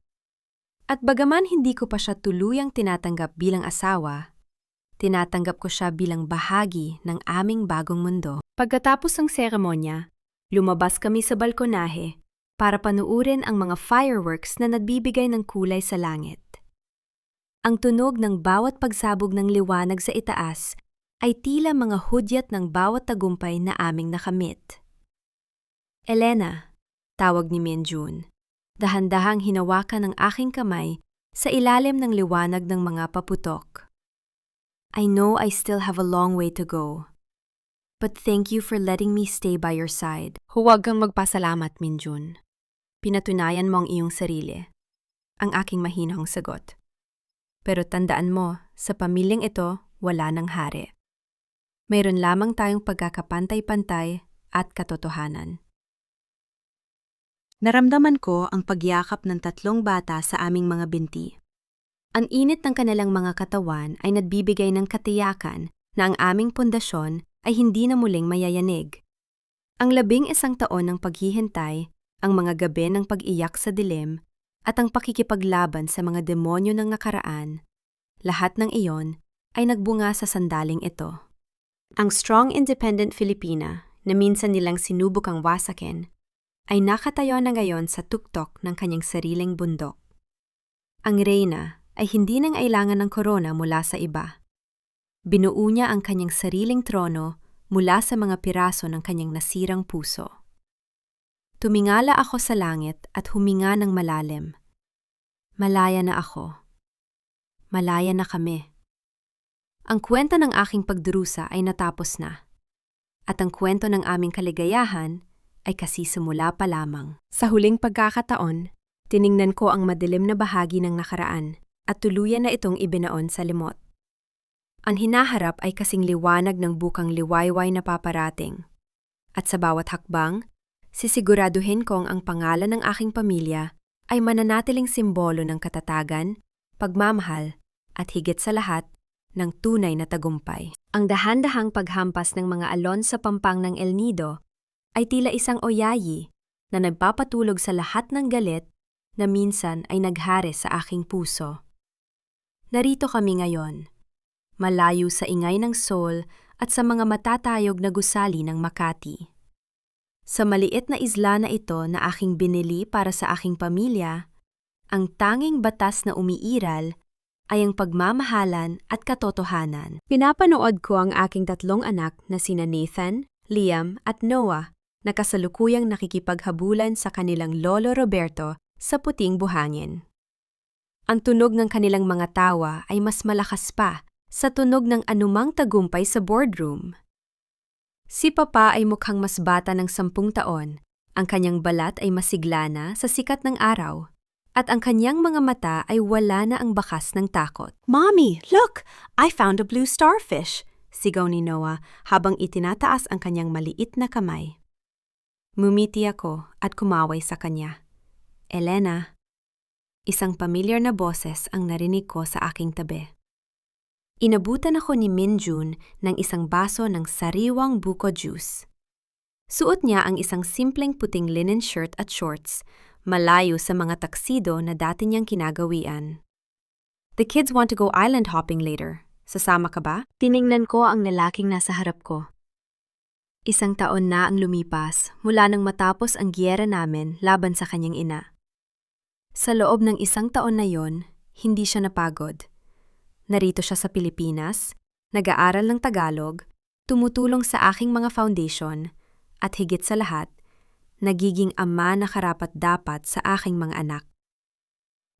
At bagaman hindi ko pa siya tuluyang tinatanggap bilang asawa, tinatanggap ko siya bilang bahagi ng aming bagong mundo. Pagkatapos ng seremonya, lumabas kami sa balkonahe para panuurin ang mga fireworks na nagbibigay ng kulay sa langit. Ang tunog ng bawat pagsabog ng liwanag sa itaas ay tila mga hudyat ng bawat tagumpay na aming nakamit. Elena, tawag ni Minjun, dahan-dahang hinawakan ng aking kamay sa ilalim ng liwanag ng mga paputok. I know I still have a long way to go, but thank you for letting me stay by your side. Huwag kang magpasalamat, Minjun. Pinatunayan mo ang iyong sarili. Ang aking mahinahong sagot. Pero tandaan mo, sa pamilyang ito, wala nang hari. Mayroon lamang tayong pagkakapantay-pantay at katotohanan. Naramdaman ko ang pagyakap ng 3 bata sa aming mga binti. Ang init ng kanilang mga katawan ay nagbibigay ng katiyakan na ang aming pundasyon ay hindi na muling mayayanig. Ang 11 taon ng paghihintay, ang mga gabi ng pag-iyak sa dilim, at ang pakikipaglaban sa mga demonyo ng nakaraan, lahat ng iyon ay nagbunga sa sandaling ito. Ang strong independent Filipina na minsan nilang sinubukang wasakin ay nakatayo na ngayon sa tuktok ng kanyang sariling bundok. Ang reyna ay hindi nang ailangan ng korona mula sa iba. Binuo niya ang kanyang sariling trono mula sa mga piraso ng kanyang nasirang puso. Tumingala ako sa langit at huminga ng malalim. Malaya na ako. Malaya na kami. Ang kwento ng aking pagdurusa ay natapos na. At ang kwento ng aming kaligayahan ay kasisimula pa lamang. Sa huling pagkakataon, tiningnan ko ang madilim na bahagi ng nakaraan at tuluyan na itong ibinaon sa limot. Ang hinaharap ay kasing liwanag ng bukang liwayway na paparating. At sa bawat hakbang, sisiguraduhin kong ang pangalan ng aking pamilya ay mananatiling simbolo ng katatagan, pagmamahal, at higit sa lahat, ng tunay na tagumpay. Ang dahan-dahang paghampas ng mga alon sa pampang ng El Nido ay tila isang oyayi na nagpapatulog sa lahat ng galit na minsan ay naghari sa aking puso. Narito kami ngayon, malayo sa ingay ng Seoul at sa mga matatayog na gusali ng Makati. Sa maliit na isla na ito na aking binili para sa aking pamilya, ang tanging batas na umiiral ay ang pagmamahalan at katotohanan. Pinapanood ko ang aking 3 anak na sina Nathan, Liam at Noah na kasalukuyang nakikipaghabulan sa kanilang lolo Roberto sa puting buhangin. Ang tunog ng kanilang mga tawa ay mas malakas pa sa tunog ng anumang tagumpay sa boardroom. Si Papa ay mukhang mas bata ng 10 taon, ang kanyang balat ay masigla na sa sikat ng araw, at ang kanyang mga mata ay wala na ang bakas ng takot. "Mommy, look! I found a blue starfish!" sigaw ni Noah habang itinataas ang kanyang maliit na kamay. Mumiti ako at kumaway sa kanya. "Elena." Isang pamilyar na boses ang narinig ko sa aking tabi. Inabutan ako ni Minjun ng isang baso ng sariwang buko juice. Suot niya ang isang simpleng puting linen shirt at shorts, malayo sa mga taksido na dati niyang kinagawian. "The kids want to go island hopping later. Sasama ka ba?" Tiningnan ko ang lalaking nasa harap ko. 1 taon na ang lumipas mula nang matapos ang giyera namin laban sa kanyang ina. Sa loob ng 1 taon na yon, hindi siya napagod. Narito siya sa Pilipinas, nag-aaral ng Tagalog, tumutulong sa aking mga foundation, at higit sa lahat, nagiging ama na karapat-dapat sa aking mga anak.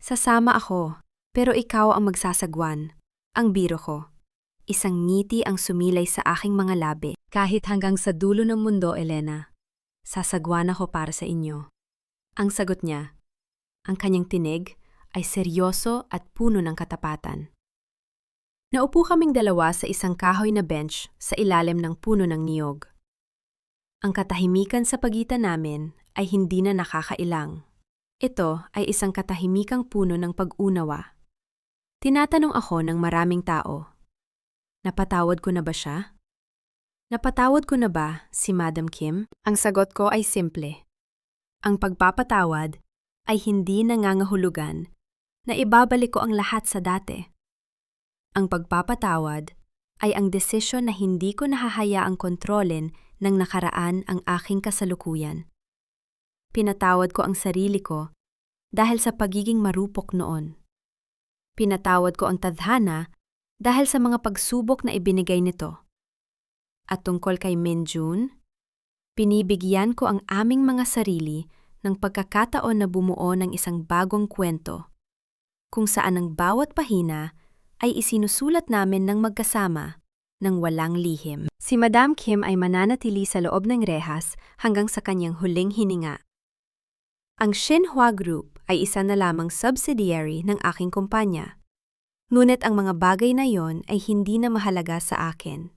Sasama ako, pero ikaw ang magsasagwan. Ang biro ko. Isang ngiti ang sumilay sa aking mga labi. "Kahit hanggang sa dulo ng mundo, Elena, sasagwan ako para sa inyo." Ang sagot niya, ang kanyang tinig, ay seryoso at puno ng katapatan. Naupo kaming dalawa sa isang kahoy na bench sa ilalim ng puno ng niyog. Ang katahimikan sa pagitan namin ay hindi na nakakailang. Ito ay isang katahimikang puno ng pag-unawa. Tinatanong ako ng maraming tao, napatawad ko na ba siya? Napatawad ko na ba si Madam Kim? Ang sagot ko ay simple. Ang pagpapatawad ay hindi nangangahulugan na ibabalik ko ang lahat sa dati. Ang pagpapatawad ay ang desisyon na hindi ko nahahayaang kontrolin ng nakaraan ang aking kasalukuyan. Pinatawad ko ang sarili ko dahil sa pagiging marupok noon. Pinatawad ko ang tadhana dahil sa mga pagsubok na ibinigay nito. At tungkol kay Minjun, pinibigyan ko ang aming mga sarili ng pagkakataon na bumuo ng isang bagong kwento, kung saan ang bawat pahina ay isinusulat namin ng magkasama ng walang lihim. Si Madam Kim ay mananatili sa loob ng rehas hanggang sa kanyang huling hininga. Ang Shinhwa Group ay isa na lamang subsidiary ng aking kumpanya. Ngunit ang mga bagay na yon ay hindi na mahalaga sa akin.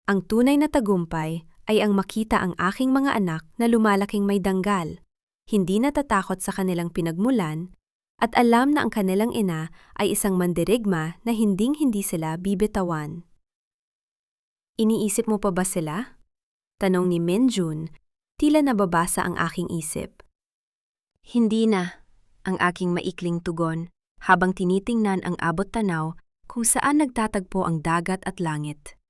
Ang tunay na tagumpay ay ang makita ang aking mga anak na lumalaking may danggal, hindi natatakot sa kanilang pinagmulan, at alam na ang kanilang ina ay isang mandirigma na hinding-hindi sila bibitawan. Iniisip mo pa ba sila? Tanong ni Minjun, tila nababasa ang aking isip. Hindi na, ang aking maikling tugon, habang tinitingnan ang abot tanaw kung saan nagtatagpo ang dagat at langit.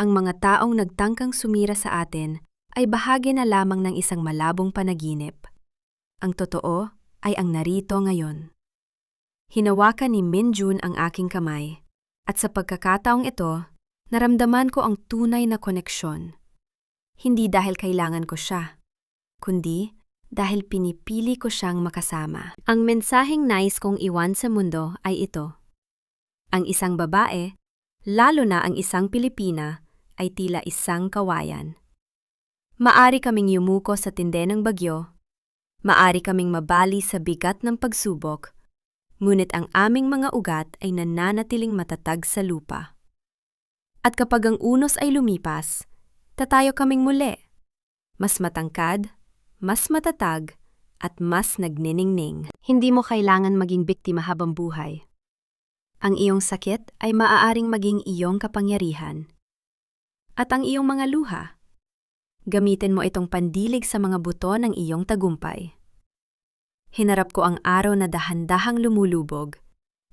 Ang mga taong nagtangkang sumira sa atin ay bahagi na lamang ng isang malabong panaginip. Ang totoo ay ang narito ngayon. Hinawakan ni Minjun ang aking kamay, at sa pagkakataong ito, naramdaman ko ang tunay na koneksyon. Hindi dahil kailangan ko siya, kundi dahil pinipili ko siyang makasama. Ang mensaheng nais kong iwan sa mundo ay ito. Ang isang babae, lalo na ang isang Pilipina, ay tila isang kawayan. Maari kaming yumuko sa tinde ng bagyo, maari kaming mabali sa bigat ng pagsubok, ngunit ang aming mga ugat ay nananatiling matatag sa lupa. At kapag ang unos ay lumipas, tatayo kaming muli, mas matangkad, mas matatag, at mas nagniningning. Hindi mo kailangan maging biktima habang buhay. Ang iyong sakit ay maaaring maging iyong kapangyarihan. At ang iyong mga luha, gamitin mo itong pandilig sa mga buto ng iyong tagumpay. Hinarap ko ang araw na dahan-dahang lumulubog,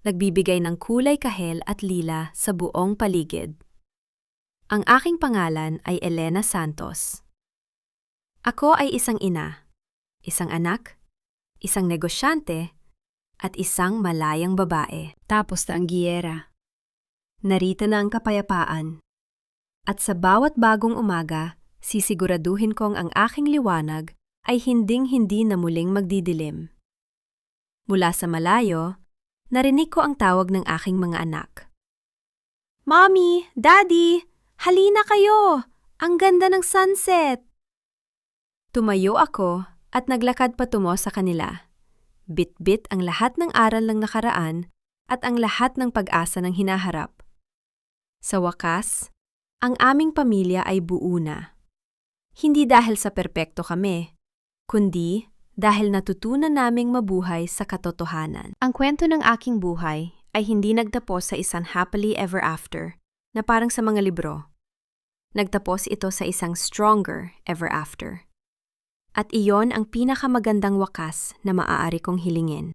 nagbibigay ng kulay kahel at lila sa buong paligid. Ang aking pangalan ay Elena Santos. Ako ay isang ina, isang anak, isang negosyante, at isang malayang babae. Tapos na ang giyera. Narito na ang kapayapaan. At sa bawat bagong umaga, sisiguraduhin kong ang aking liwanag ay hinding-hindi na muling magdidilim. Mula sa malayo, narinig ko ang tawag ng aking mga anak. Mommy! Daddy! Halina kayo! Ang ganda ng sunset! Tumayo ako at naglakad patungo sa kanila. Bit-bit ang lahat ng aral ng nakaraan at ang lahat ng pag-asa ng hinaharap. Sa wakas, ang aming pamilya ay buo na. Hindi dahil sa perpekto kami, kundi dahil natutunan naming mabuhay sa katotohanan. Ang kwento ng aking buhay ay hindi nagtapos sa isang happily ever after na parang sa mga libro. Nagtapos ito sa isang stronger ever after. At iyon ang pinakamagandang wakas na maaari kong hilingin.